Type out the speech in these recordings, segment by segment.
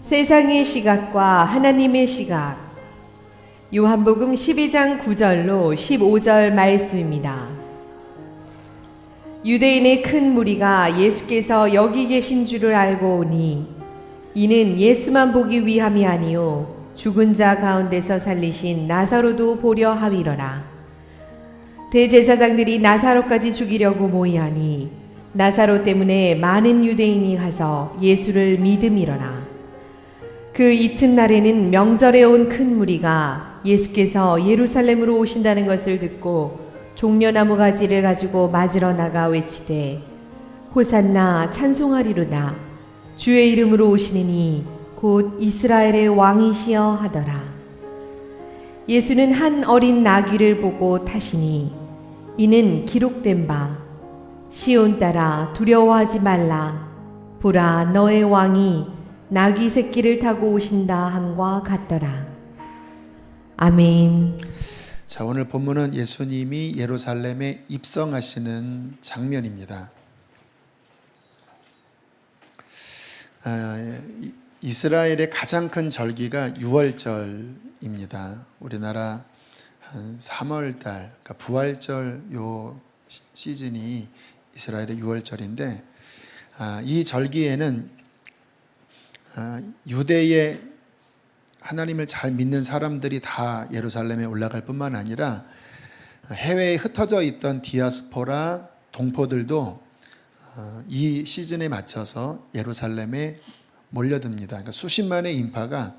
세상의 시각과 하나님의 시각. 요한복음 12장 9절로 15절 말씀입니다. 유대인의 큰 무리가 예수께서 여기 계신 줄을 알고 오니 이는 예수만 보기 위함이 아니요 죽은 자 가운데서 살리신 나사로도 보려 하위러라. 대제사장들이 나사로까지 죽이려고 모이하니 나사로 때문에 많은 유대인이 가서 예수를 믿음이러라. 그 이튿날에는 명절에 온 큰 무리가 예수께서 예루살렘으로 오신다는 것을 듣고 종려나무 가지를 가지고 맞으러 나가 외치되 호산나 찬송하리로다. 주의 이름으로 오시느니 곧 이스라엘의 왕이시여 하더라. 예수는 한 어린 나귀를 보고 타시니 이는 기록된 바 시온 딸아 두려워하지 말라. 보라 너의 왕이 나귀 새끼를 타고 오신다 함과 같더라. 아멘. 자, 오늘 본문은 예수님이 예루살렘에 입성하시는 장면입니다. 이스라엘의 가장 큰 절기가 유월절입니다. 우리나라 한 3월달, 그러니까 부활절 요 시즌이 이스라엘의 유월절인데, 이 절기에는 유대의 하나님을 잘 믿는 사람들이 다 예루살렘에 올라갈 뿐만 아니라 해외에 흩어져 있던 디아스포라 동포들도 이 시즌에 맞춰서 예루살렘에 몰려듭니다. 그러니까 수십만의 인파가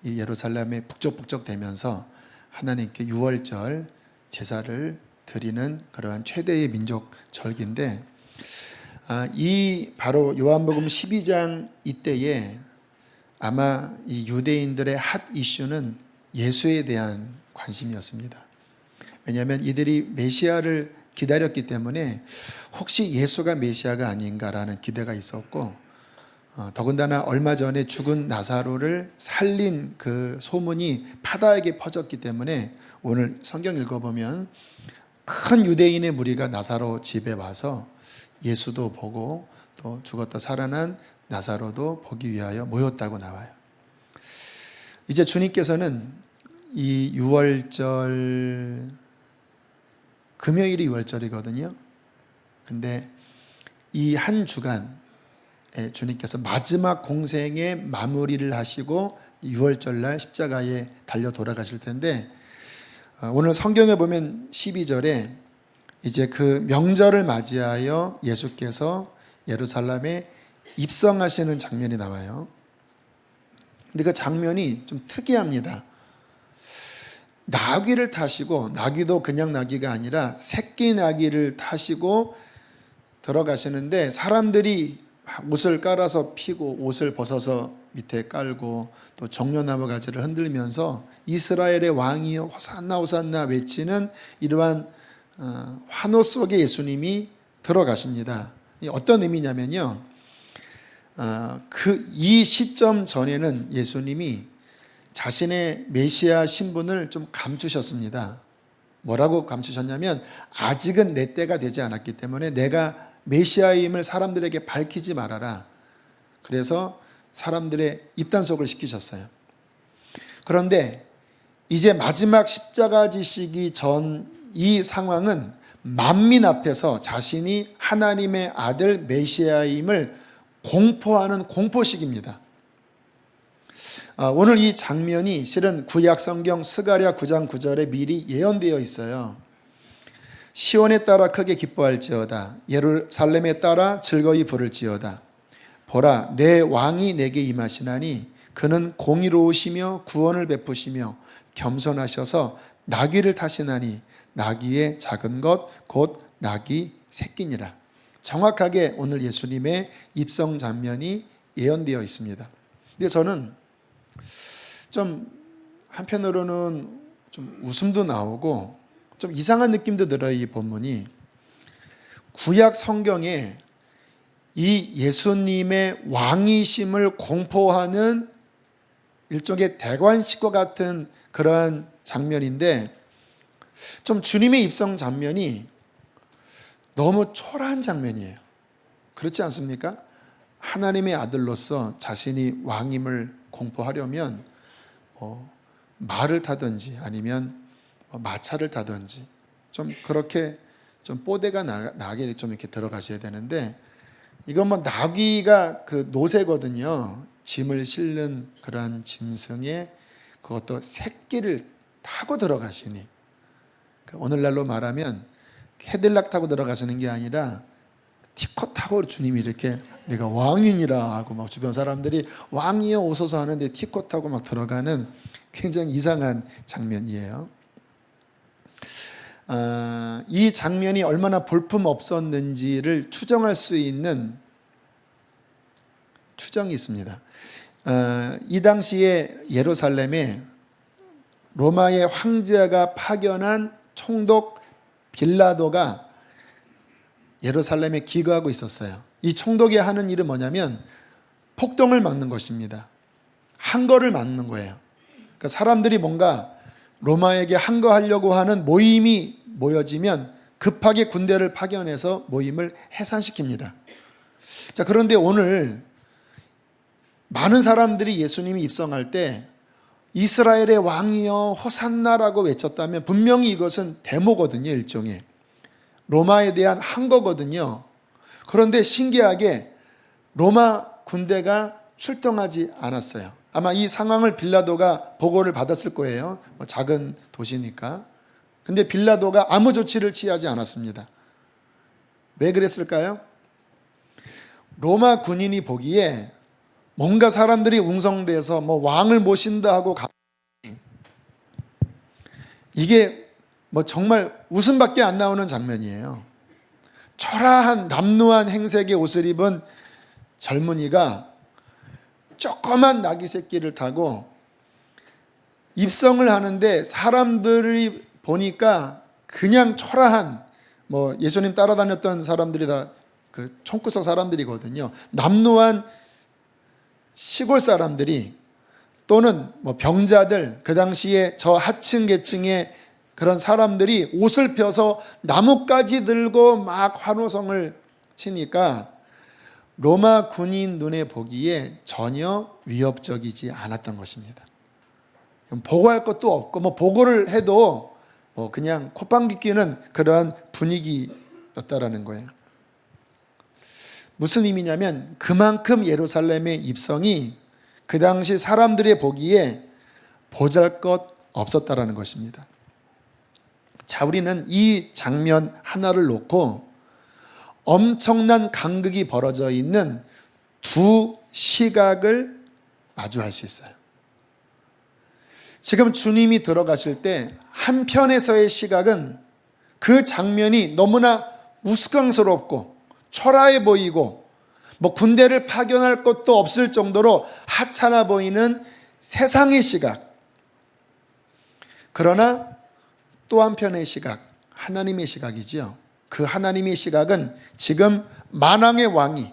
이 예루살렘에 북적북적 되면서 하나님께 유월절 제사를 드리는 그러한 최대의 민족 절기인데, 이 바로 요한복음 12장 이때에 아마 이 유대인들의 핫 이슈는 예수에 대한 관심이었습니다. 왜냐하면 이들이 메시아를 기다렸기 때문에 혹시 예수가 메시아가 아닌가라는 기대가 있었고, 더군다나 얼마 전에 죽은 나사로를 살린 그 소문이 바다에게 퍼졌기 때문에 오늘 성경 읽어보면 큰 유대인의 무리가 나사로 집에 와서 예수도 보고 또 죽었다 살아난 나사로도 보기 위하여 모였다고 나와요. 이제 주님께서는 이 유월절, 금요일이 유월절이거든요. 근데 이 한 주간에 주님께서 마지막 공생의 마무리를 하시고 유월절날 십자가에 달려 돌아가실 텐데, 오늘 성경에 보면 12절에 이제 그 명절을 맞이하여 예수께서 예루살렘에 입성하시는 장면이 나와요. 근데 그 장면이 좀 특이합니다. 나귀를 타시고, 나귀도 그냥 나귀가 아니라 새끼 나귀를 타시고 들어가시는데, 사람들이 옷을 깔아서 피고 옷을 벗어서 밑에 깔고 또 종려나무 가지를 흔들면서 이스라엘의 왕이여 호산나 호산나 외치는 이러한 환호 속에 예수님이 들어가십니다. 어떤 의미냐면요, 이 시점 전에는 예수님이 자신의 메시아 신분을 좀 감추셨습니다. 뭐라고 감추셨냐면, 아직은 내 때가 되지 않았기 때문에 내가 메시아임을 사람들에게 밝히지 말아라. 그래서 사람들의 입단속을 시키셨어요. 그런데 이제 마지막 십자가 지시기 전 이 상황은 만민 앞에서 자신이 하나님의 아들 메시아임을 공포하는 공포식입니다. 오늘 이 장면이 실은 구약 성경 스가랴 9장 9절에 미리 예언되어 있어요. 시온에 따라 크게 기뻐할지어다. 예루살렘에 따라 즐거이 부를지어다. 보라, 내 왕이 내게 임하시나니 그는 공의로우시며 구원을 베푸시며 겸손하셔서 나귀를 타시나니 나귀의 작은 것 곧 나귀 새끼니라. 정확하게 오늘 예수님의 입성 장면이 예언되어 있습니다. 근데 저는 좀 한편으로는 좀 웃음도 나오고 좀 이상한 느낌도 들어요. 이 본문이 구약 성경에 이 예수님의 왕이심을 공포하는 일종의 대관식과 같은 그러한 장면인데, 좀 주님의 입성 장면이 너무 초라한 장면이에요. 그렇지 않습니까? 하나님의 아들로서 자신이 왕임을 공포하려면 말을 타든지 아니면 마차를 타든지 좀 그렇게 좀 뽀대가 나게 좀 이렇게 들어가셔야 되는데, 이건 뭐 나귀가 그 노새거든요. 짐을 실는 그런 짐승에 그것도 새끼를 타고 들어가시니, 오늘날로 말하면 캐딜락 타고 들어가시는 게 아니라 티커 타고 주님이 이렇게 내가 왕이니라 하고 막 주변 사람들이 왕이여 오소서 하는데 티커 타고 막 들어가는 굉장히 이상한 장면이에요. 이 장면이 얼마나 볼품 없었는지를 추정할 수 있는 추정이 있습니다. 이 당시에 예루살렘에 로마의 황제가 파견한 총독 빌라도가 예루살렘에 기거하고 있었어요. 이 총독이 하는 일은 뭐냐면 폭동을 막는 것입니다. 항거를 막는 거예요. 그러니까 사람들이 뭔가 로마에게 항거하려고 하는 모임이 모여지면 급하게 군대를 파견해서 모임을 해산시킵니다. 자, 그런데 오늘 많은 사람들이 예수님이 입성할 때 이스라엘의 왕이여 호산나라고 외쳤다면 분명히 이것은 데모거든요. 일종의 로마에 대한 항거거든요. 그런데 신기하게 로마 군대가 출동하지 않았어요. 아마 이 상황을 빌라도가 보고를 받았을 거예요. 작은 도시니까. 근데 빌라도가 아무 조치를 취하지 않았습니다. 왜 그랬을까요? 로마 군인이 보기에 뭔가 사람들이 웅성대서 뭐 왕을 모신다 하고 이게 뭐 정말 웃음밖에 안 나오는 장면이에요. 초라한 남루한 행색의 옷을 입은 젊은이가 조그만 나귀 새끼를 타고 입성을 하는데, 사람들이 보니까 그냥 초라한 뭐 예수님 따라다녔던 사람들이 다 그 총구석 사람들이거든요. 남루한 시골 사람들이 또는 뭐 병자들, 그 당시에 저 하층 계층의 그런 사람들이 옷을 펴서 나뭇가지 들고 막 환호성을 치니까 로마 군인 눈에 보기에 전혀 위협적이지 않았던 것입니다. 보고할 것도 없고 뭐 보고를 해도 뭐 그냥 콧방귀 뀌는 그러한 분위기였다라는 거예요. 무슨 의미냐면 그만큼 예루살렘의 입성이 그 당시 사람들의 보기에 보잘것 없었다라는 것입니다. 자, 우리는 이 장면 하나를 놓고 엄청난 간극이 벌어져 있는 두 시각을 마주할 수 있어요. 지금 주님이 들어가실 때 한편에서의 시각은 그 장면이 너무나 우스꽝스럽고 초라해 보이고 뭐 군대를 파견할 것도 없을 정도로 하찮아 보이는 세상의 시각. 그러나 또 한편의 시각, 하나님의 시각이지요. 그 하나님의 시각은 지금 만왕의 왕이,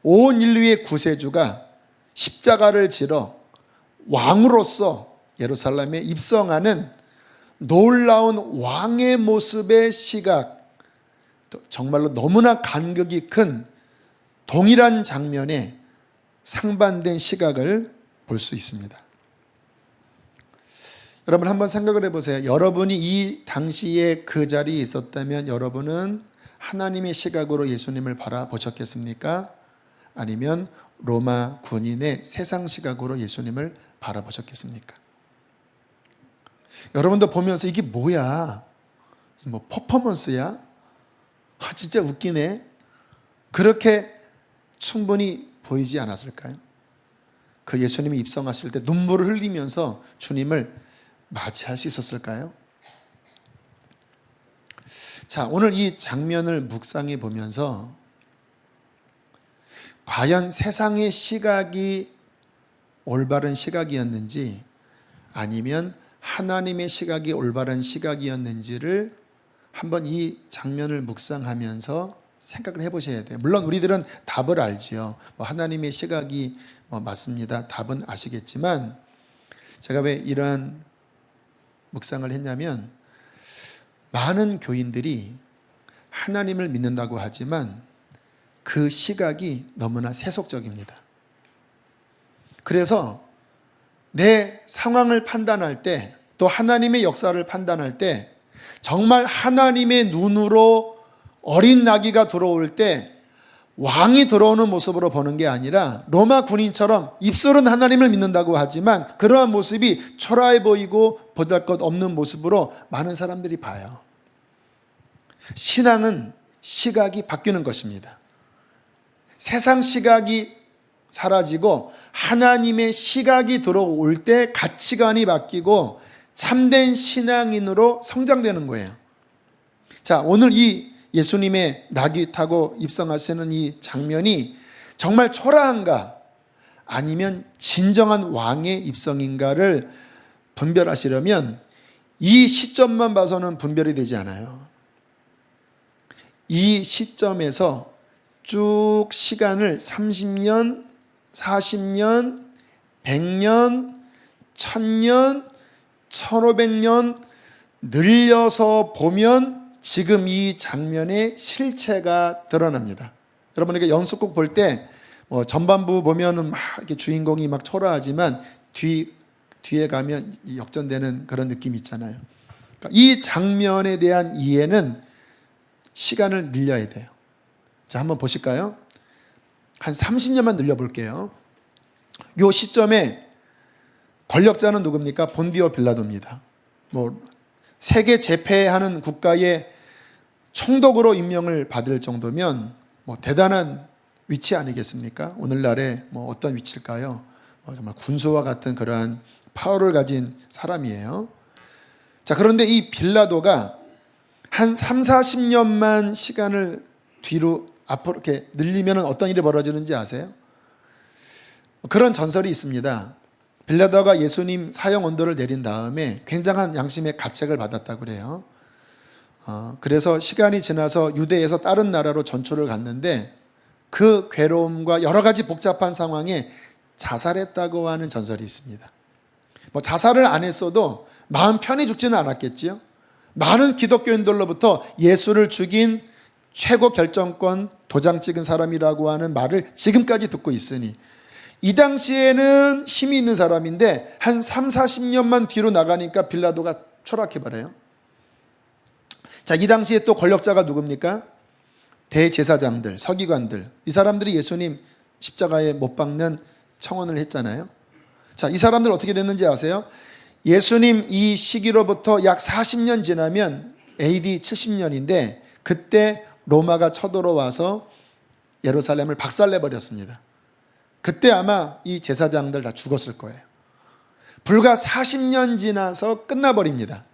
온 인류의 구세주가 십자가를 지러 왕으로서 예루살렘에 입성하는 놀라운 왕의 모습의 시각, 정말로 너무나 간격이 큰 동일한 장면에 상반된 시각을 볼 수 있습니다. 여러분 한번 생각을 해보세요. 여러분이 이 당시에 그 자리에 있었다면 여러분은 하나님의 시각으로 예수님을 바라보셨겠습니까? 아니면 로마 군인의 세상 시각으로 예수님을 바라보셨겠습니까? 여러분도 보면서 이게 뭐야? 뭐 퍼포먼스야? 진짜 웃기네. 그렇게 충분히 보이지 않았을까요? 그 예수님이 입성하실 때 눈물을 흘리면서 주님을 맞이할 수 있었을까요? 자, 오늘 이 장면을 묵상해 보면서 과연 세상의 시각이 올바른 시각이었는지 아니면 하나님의 시각이 올바른 시각이었는지를 한번 이 장면을 묵상하면서 생각을 해보셔야 돼요. 물론 우리들은 답을 알지요. 하나님의 시각이 맞습니다. 답은 아시겠지만 제가 왜 이러한 묵상을 했냐면 많은 교인들이 하나님을 믿는다고 하지만 그 시각이 너무나 세속적입니다. 그래서 내 상황을 판단할 때, 또 하나님의 역사를 판단할 때 정말 하나님의 눈으로 어린 나귀가 들어올 때 왕이 들어오는 모습으로 보는 게 아니라 로마 군인처럼 입술은 하나님을 믿는다고 하지만 그러한 모습이 초라해 보이고 보잘것없는 모습으로 많은 사람들이 봐요. 신앙은 시각이 바뀌는 것입니다. 세상 시각이 사라지고 하나님의 시각이 들어올 때 가치관이 바뀌고 참된 신앙인으로 성장되는 거예요. 자, 오늘 이 예수님의 나귀 타고 입성하시는 이 장면이 정말 초라한가 아니면 진정한 왕의 입성인가를 분별하시려면 이 시점만 봐서는 분별이 되지 않아요. 이 시점에서 쭉 시간을 30년, 40년, 100년, 1000년, 1500년 늘려서 보면 지금 이 장면의 실체가 드러납니다. 여러분에게 연속곡 볼 때 전반부 보면은 막 이렇게 주인공이 막 초라하지만 뒤에 가면 역전되는 그런 느낌이 있잖아요. 그러니까 이 장면에 대한 이해는 시간을 늘려야 돼요. 자, 한번 보실까요? 한 30년만 늘려볼게요. 이 시점에 권력자는 누굽니까? 본디오 빌라도입니다. 세계 제패하는 국가의 총독으로 임명을 받을 정도면 대단한 위치 아니겠습니까? 오늘날의 어떤 위치일까요? 정말 군수와 같은 그러한 파워를 가진 사람이에요. 자, 그런데 이 빌라도가 한 3, 40년만 시간을 뒤로 앞으로 이렇게 늘리면 어떤 일이 벌어지는지 아세요? 그런 전설이 있습니다. 빌라도가 예수님 사형 언도를 내린 다음에 굉장한 양심의 가책을 받았다고 그래요. 그래서 시간이 지나서 유대에서 다른 나라로 전초를 갔는데 그 괴로움과 여러 가지 복잡한 상황에 자살했다고 하는 전설이 있습니다. 자살을 안 했어도 마음 편히 죽지는 않았겠지요. 많은 기독교인들로부터 예수를 죽인 최고 결정권 도장 찍은 사람이라고 하는 말을 지금까지 듣고 있으니 이 당시에는 힘이 있는 사람인데 한 3, 40년만 뒤로 나가니까 빌라도가 추락해버려요. 자, 이 당시에 또 권력자가 누굽니까? 대제사장들, 서기관들. 이 사람들이 예수님 십자가에 못 박는 청원을 했잖아요. 자, 이 사람들 어떻게 됐는지 아세요? 예수님 이 시기로부터 약 40년 지나면 AD 70년인데 그때 로마가 쳐들어와서 예루살렘을 박살내버렸습니다. 그때 아마 이 제사장들 다 죽었을 거예요. 불과 40년 지나서 끝나버립니다.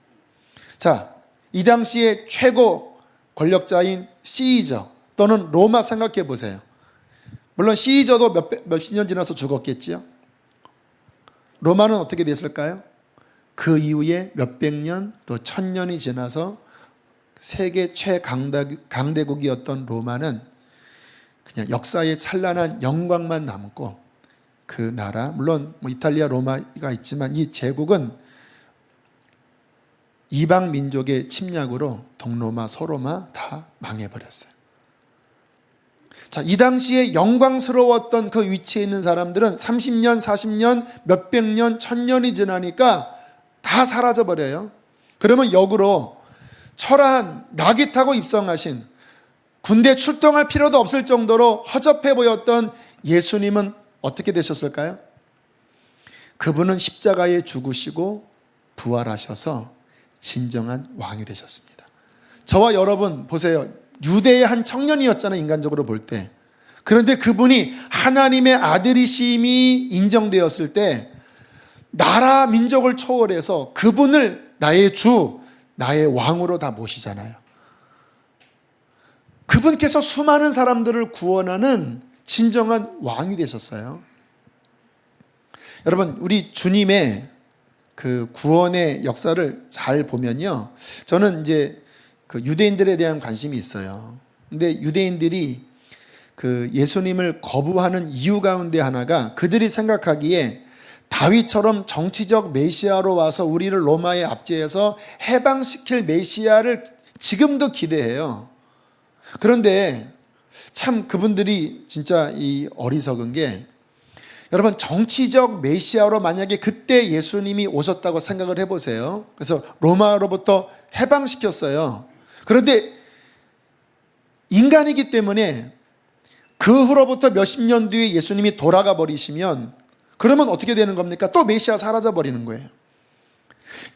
자, 이 당시에 최고 권력자인 시저 또는 로마 생각해 보세요. 물론 시저도 몇십 년 지나서 죽었겠지요. 로마는 어떻게 됐을까요? 그 이후에 몇백 년 또 1000년이 지나서 세계 최강대국이었던 로마는 그냥 역사의 찬란한 영광만 남고 그 나라, 물론 이탈리아 로마가 있지만 이 제국은 이방 민족의 침략으로 동로마, 서로마 다 망해버렸어요. 자, 이 당시에 영광스러웠던 그 위치에 있는 사람들은 30년, 40년, 몇백 년, 1000년이 지나니까 다 사라져버려요. 그러면 역으로 초라한 나귀 타고 입성하신 군대 출동할 필요도 없을 정도로 허접해 보였던 예수님은 어떻게 되셨을까요? 그분은 십자가에 죽으시고 부활하셔서 진정한 왕이 되셨습니다. 저와 여러분 보세요. 유대의 한 청년이었잖아요. 인간적으로 볼 때. 그런데 그분이 하나님의 아들이심이 인정되었을 때 나라 민족을 초월해서 그분을 나의 주, 나의 왕으로 다 모시잖아요. 그분께서 수많은 사람들을 구원하는 진정한 왕이 되셨어요. 여러분, 우리 주님의 그 구원의 역사를 잘 보면요. 저는 이제 그 유대인들에 대한 관심이 있어요. 근데 유대인들이 그 예수님을 거부하는 이유 가운데 하나가 그들이 생각하기에 다윗처럼 정치적 메시아로 와서 우리를 로마의 압제해서 해방시킬 메시아를 지금도 기대해요. 그런데 참 그분들이 진짜 이 어리석은 게, 여러분 정치적 메시아로 만약에 그때 예수님이 오셨다고 생각을 해보세요. 그래서 로마로부터 해방시켰어요. 그런데 인간이기 때문에 그 후로부터 몇십 년 뒤에 예수님이 돌아가 버리시면 그러면 어떻게 되는 겁니까? 또 메시아 사라져 버리는 거예요.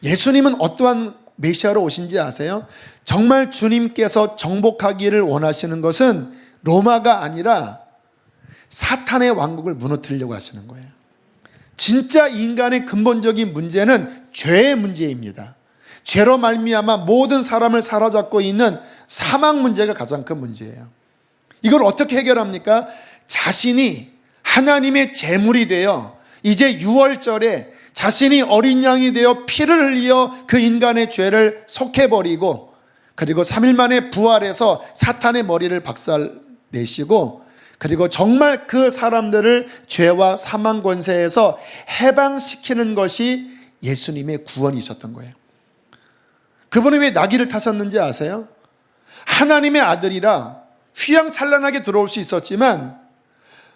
예수님은 어떠한 메시아로 오신지 아세요? 정말 주님께서 정복하기를 원하시는 것은 로마가 아니라 사탄의 왕국을 무너뜨리려고 하시는 거예요. 진짜 인간의 근본적인 문제는 죄의 문제입니다. 죄로 말미암아 모든 사람을 사로잡고 있는 사망 문제가 가장 큰 문제예요. 이걸 어떻게 해결합니까? 자신이 하나님의 제물이 되어 이제 유월절에 자신이 어린 양이 되어 피를 흘려 그 인간의 죄를 속해버리고, 그리고 3일 만에 부활해서 사탄의 머리를 박살내시고, 그리고 정말 그 사람들을 죄와 사망 권세에서 해방시키는 것이 예수님의 구원이셨던 거예요. 그분이 왜 나귀를 타셨는지 아세요? 하나님의 아들이라 휘황찬란하게 들어올 수 있었지만,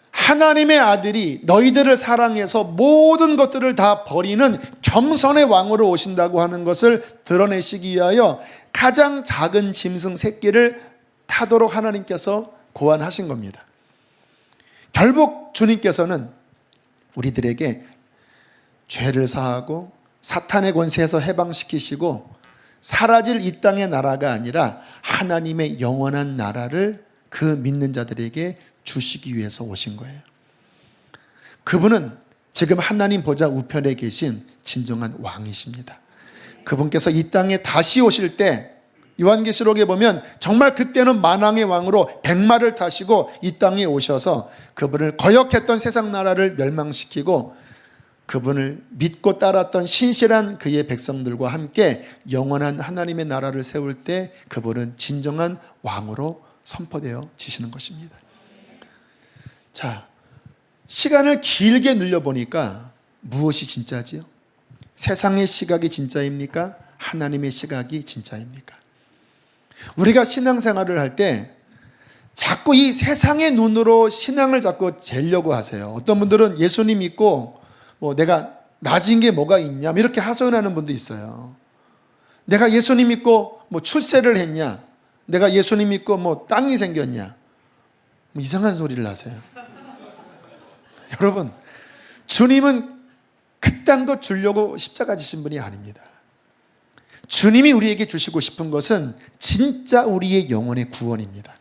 하나님의 아들이 너희들을 사랑해서 모든 것들을 다 버리는 겸손의 왕으로 오신다고 하는 것을 드러내시기 위하여 가장 작은 짐승 새끼를 타도록 하나님께서 고안하신 겁니다. 결국 주님께서는 우리들에게 죄를 사하고 사탄의 권세에서 해방시키시고 사라질 이 땅의 나라가 아니라 하나님의 영원한 나라를 그 믿는 자들에게 주시기 위해서 오신 거예요. 그분은 지금 하나님 보좌 우편에 계신 진정한 왕이십니다. 그분께서 이 땅에 다시 오실 때 요한계시록에 보면 정말 그때는 만왕의 왕으로 백마를 타시고 이 땅에 오셔서 그분을 거역했던 세상 나라를 멸망시키고 그분을 믿고 따랐던 신실한 그의 백성들과 함께 영원한 하나님의 나라를 세울 때 그분은 진정한 왕으로 선포되어 지시는 것입니다. 자, 시간을 길게 늘려보니까 무엇이 진짜지요? 세상의 시각이 진짜입니까? 하나님의 시각이 진짜입니까? 우리가 신앙생활을 할 때 자꾸 이 세상의 눈으로 신앙을 자꾸 재려고 하세요. 어떤 분들은 예수님 믿고 내가 낮은 게 뭐가 있냐 이렇게 하소연하는 분도 있어요. 내가 예수님 믿고 출세를 했냐, 내가 예수님 믿고 땅이 생겼냐, 이상한 소리를 하세요. 여러분, 주님은 그딴 것 주려고 십자가 지신 분이 아닙니다. 주님이 우리에게 주시고 싶은 것은 진짜 우리의 영혼의 구원입니다.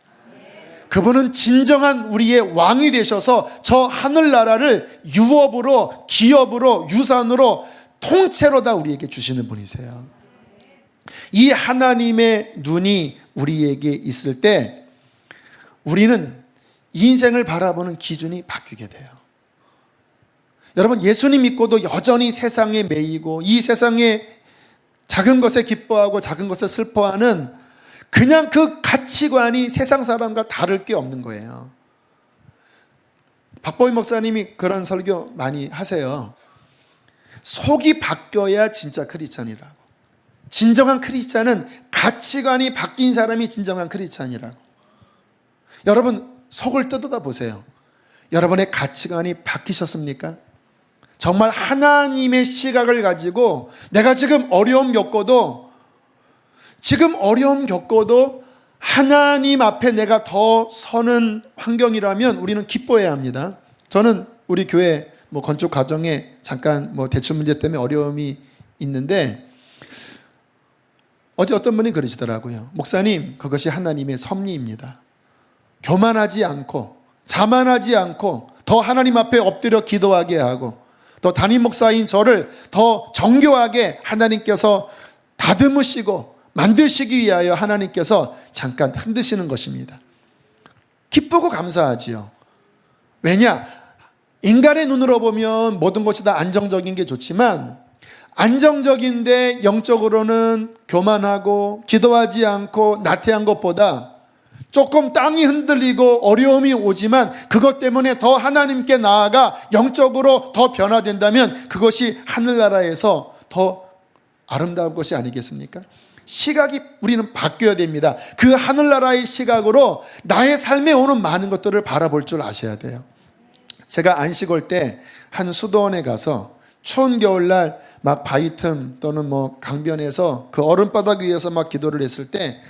그분은 진정한 우리의 왕이 되셔서 저 하늘나라를 유업으로, 기업으로, 유산으로 통째로 다 우리에게 주시는 분이세요. 이 하나님의 눈이 우리에게 있을 때 우리는 인생을 바라보는 기준이 바뀌게 돼요. 여러분, 예수님 믿고도 여전히 세상에 매이고 이 세상에 작은 것에 기뻐하고 작은 것에 슬퍼하는 그냥 그 가치관이 세상 사람과 다를 게 없는 거예요. 박보희 목사님이 그런 설교 많이 하세요. 속이 바뀌어야 진짜 크리스찬이라고. 진정한 크리스찬은 가치관이 바뀐 사람이 진정한 크리스찬이라고. 여러분, 속을 뜯어다 보세요. 여러분의 가치관이 바뀌셨습니까? 정말 하나님의 시각을 가지고 내가 지금 어려움 겪어도 하나님 앞에 내가 더 서는 환경이라면 우리는 기뻐해야 합니다. 저는 우리 교회 건축 과정에 잠깐 대출 문제 때문에 어려움이 있는데 어제 어떤 분이 그러시더라고요. 목사님, 그것이 하나님의 섭리입니다. 교만하지 않고 자만하지 않고 더 하나님 앞에 엎드려 기도하게 하고 더 담임 목사인 저를 더 정교하게 하나님께서 다듬으시고 만드시기 위하여 하나님께서 잠깐 흔드시는 것입니다. 기쁘고 감사하지요. 왜냐? 인간의 눈으로 보면 모든 것이 다 안정적인 게 좋지만 안정적인데 영적으로는 교만하고 기도하지 않고 나태한 것보다 조금 땅이 흔들리고 어려움이 오지만 그것 때문에 더 하나님께 나아가 영적으로 더 변화된다면 그것이 하늘나라에서 더 아름다운 것이 아니겠습니까? 시각이 우리는 바뀌어야 됩니다. 그 하늘나라의 시각으로 나의 삶에 오는 많은 것들을 바라볼 줄 아셔야 돼요. 제가 안식 올 때 한 수도원에 가서 추운 겨울날 막 바위 틈 또는 뭐 강변에서 그 얼음바닥 위에서 막 기도를 했을 때,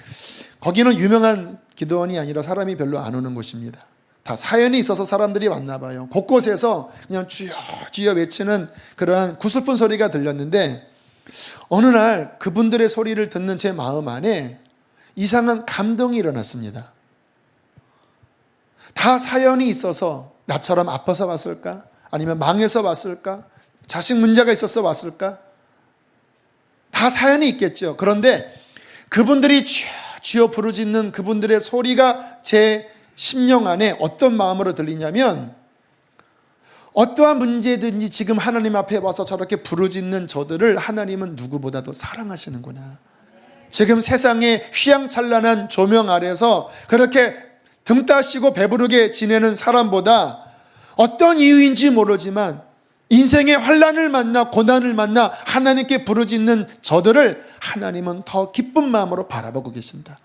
거기는 유명한 기도원이 아니라 사람이 별로 안 오는 곳입니다. 다 사연이 있어서 사람들이 왔나 봐요. 곳곳에서 그냥 주여 주여 외치는 그러한 구슬픈 소리가 들렸는데, 어느 날 그분들의 소리를 듣는 제 마음 안에 이상한 감동이 일어났습니다. 다 사연이 있어서 나처럼 아파서 왔을까? 아니면 망해서 왔을까? 자식 문제가 있어서 왔을까? 다 사연이 있겠죠. 그런데 그분들이 주여 주여 부르짖는 그분들의 소리가 제 심령 안에 어떤 마음으로 들리냐면, 어떠한 문제든지 지금 하나님 앞에 와서 저렇게 부르짖는 저들을 하나님은 누구보다도 사랑하시는구나. 지금 세상의 휘황찬란한 조명 아래서 그렇게 등 따시고 배부르게 지내는 사람보다 어떤 이유인지 모르지만 인생의 환난을 만나 고난을 만나 하나님께 부르짖는 저들을 하나님은 더 기쁜 마음으로 바라보고 계신다.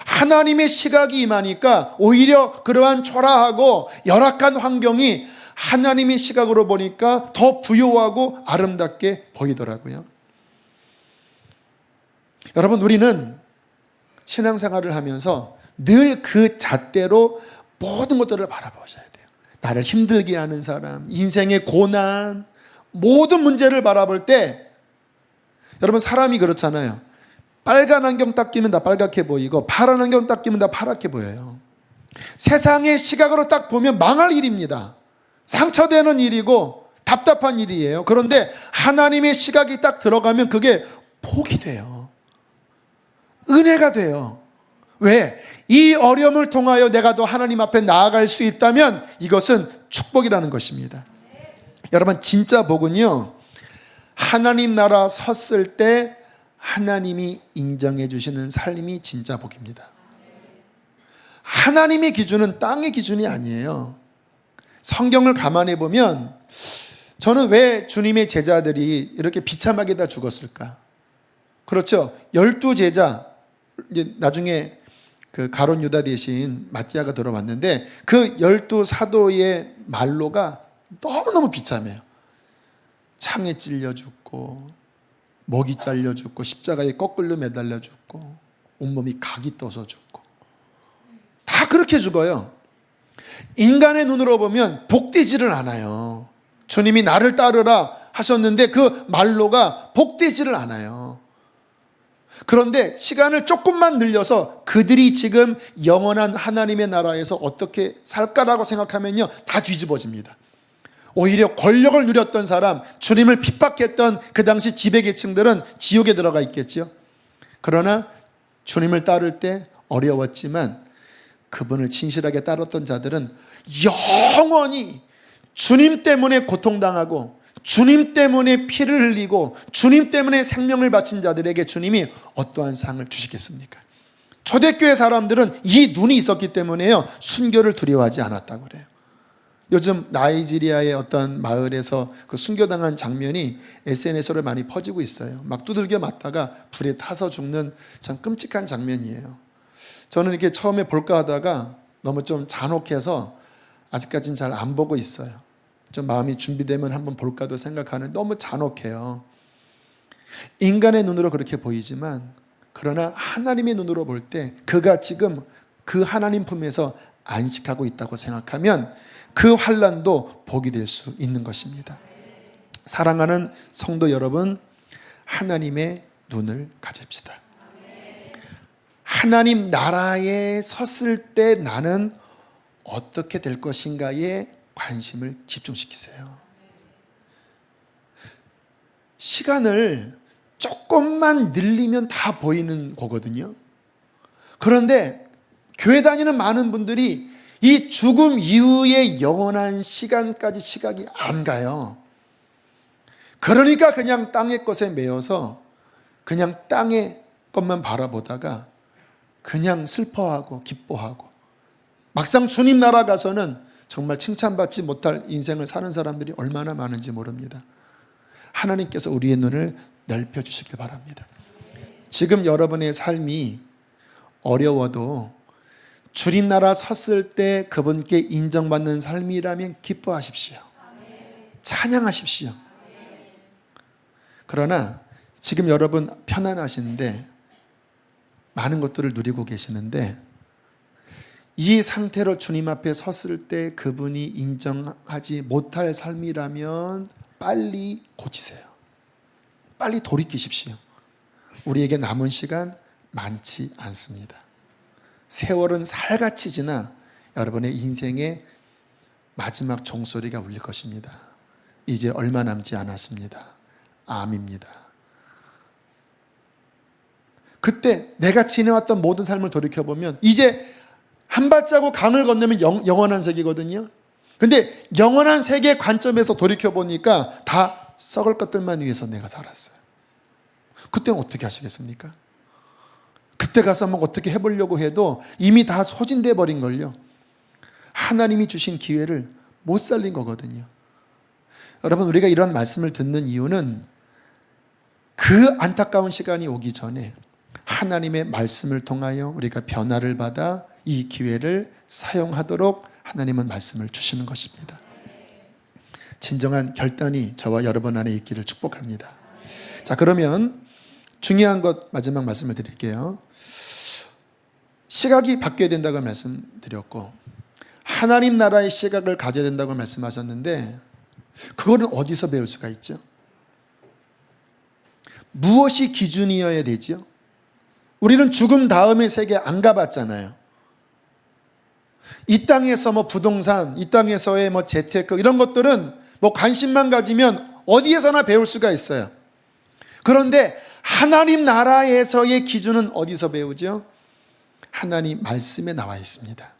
하나님의 시각이 임하니까 오히려 그러한 초라하고 열악한 환경이 하나님의 시각으로 보니까 더 부요하고 아름답게 보이더라고요. 여러분, 우리는 신앙생활을 하면서 늘 그 잣대로 모든 것들을 바라보셔야 돼요. 나를 힘들게 하는 사람, 인생의 고난, 모든 문제를 바라볼 때, 여러분 사람이 그렇잖아요. 빨간 안경 딱 끼면 다 빨갛게 보이고 파란 안경 딱 끼면 다 파랗게 보여요. 세상의 시각으로 딱 보면 망할 일입니다. 상처되는 일이고 답답한 일이에요. 그런데 하나님의 시각이 딱 들어가면 그게 복이 돼요. 은혜가 돼요. 왜? 이 어려움을 통하여 내가 더 하나님 앞에 나아갈 수 있다면 이것은 축복이라는 것입니다. 여러분, 진짜 복은요, 하나님 나라 섰을 때 하나님이 인정해 주시는 삶이 진짜 복입니다. 하나님의 기준은 땅의 기준이 아니에요. 성경을 가만히 보면 저는 왜 주님의 제자들이 이렇게 비참하게 다 죽었을까? 그렇죠. 12제자, 이제 나중에 그 가룟 유다 대신 마띠아가 들어왔는데 그 12사도의 말로가 너무너무 비참해요. 창에 찔려 죽고 목이 잘려 죽고 십자가에 거꾸로 매달려 죽고 온몸이 각이 떠서 죽고 다 그렇게 죽어요. 인간의 눈으로 보면 복되지를 않아요. 주님이 나를 따르라 하셨는데 그 말로가 복되지를 않아요. 그런데 시간을 조금만 늘려서 그들이 지금 영원한 하나님의 나라에서 어떻게 살까라고 생각하면요, 다 뒤집어집니다. 오히려 권력을 누렸던 사람, 주님을 핍박했던 그 당시 지배계층들은 지옥에 들어가 있겠죠. 그러나 주님을 따를 때 어려웠지만 그분을 진실하게 따랐던 자들은 영원히 주님 때문에 고통당하고 주님 때문에 피를 흘리고 주님 때문에 생명을 바친 자들에게 주님이 어떠한 상을 주시겠습니까? 초대교회 사람들은 이 눈이 있었기 때문에요, 순교를 두려워하지 않았다고 그래요. 요즘 나이지리아의 어떤 마을에서 그 순교당한 장면이 SNS로 많이 퍼지고 있어요. 막 두들겨 맞다가 불에 타서 죽는 참 끔찍한 장면이에요. 저는 이렇게 처음에 볼까 하다가 너무 좀 잔혹해서 아직까지는 잘 안 보고 있어요. 좀 마음이 준비되면 한번 볼까도 생각하는, 너무 잔혹해요. 인간의 눈으로 그렇게 보이지만 그러나 하나님의 눈으로 볼 때 그가 지금 그 하나님 품에서 안식하고 있다고 생각하면 그 환난도 복이 될 수 있는 것입니다. 사랑하는 성도 여러분, 하나님의 눈을 가집시다. 하나님 나라에 섰을 때 나는 어떻게 될 것인가에 관심을 집중시키세요. 시간을 조금만 늘리면 다 보이는 거거든요. 그런데 교회 다니는 많은 분들이 이 죽음 이후의 영원한 시간까지 시각이 안 가요. 그러니까 그냥 땅의 것에 매여서 그냥 땅의 것만 바라보다가 그냥 슬퍼하고 기뻐하고, 막상 주님 나라 가서는 정말 칭찬받지 못할 인생을 사는 사람들이 얼마나 많은지 모릅니다. 하나님께서 우리의 눈을 넓혀주시길 바랍니다. 지금 여러분의 삶이 어려워도 주님 나라 섰을 때 그분께 인정받는 삶이라면 기뻐하십시오. 찬양하십시오. 그러나 지금 여러분 편안하신데 많은 것들을 누리고 계시는데 이 상태로 주님 앞에 섰을 때 그분이 인정하지 못할 삶이라면 빨리 고치세요. 빨리 돌이키십시오. 우리에게 남은 시간 많지 않습니다. 세월은 살같이 지나 여러분의 인생의 마지막 종소리가 울릴 것입니다. 이제 얼마 남지 않았습니다. 암입니다. 그때 내가 지내왔던 모든 삶을 돌이켜보면 이제 한 발자국 강을 건너면 영원한 세계거든요. 근데 영원한 세계 관점에서 돌이켜보니까 다 썩을 것들만 위해서 내가 살았어요. 그때는 어떻게 하시겠습니까? 그때 가서 막 어떻게 해보려고 해도 이미 다 소진돼 버린 걸요. 하나님이 주신 기회를 못 살린 거거든요. 여러분, 우리가 이런 말씀을 듣는 이유는 그 안타까운 시간이 오기 전에 하나님의 말씀을 통하여 우리가 변화를 받아 이 기회를 사용하도록 하나님은 말씀을 주시는 것입니다. 진정한 결단이 저와 여러분 안에 있기를 축복합니다. 자, 그러면 중요한 것 마지막 말씀을 드릴게요. 시각이 바뀌어야 된다고 말씀드렸고 하나님 나라의 시각을 가져야 된다고 말씀하셨는데 그거는 어디서 배울 수가 있죠? 무엇이 기준이어야 되죠? 우리는 죽음 다음의 세계 안 가봤잖아요. 이 땅에서 뭐 부동산, 이 땅에서의 뭐 재테크 이런 것들은 뭐 관심만 가지면 어디에서나 배울 수가 있어요. 그런데 하나님 나라에서의 기준은 어디서 배우죠? 하나님 말씀에 나와 있습니다.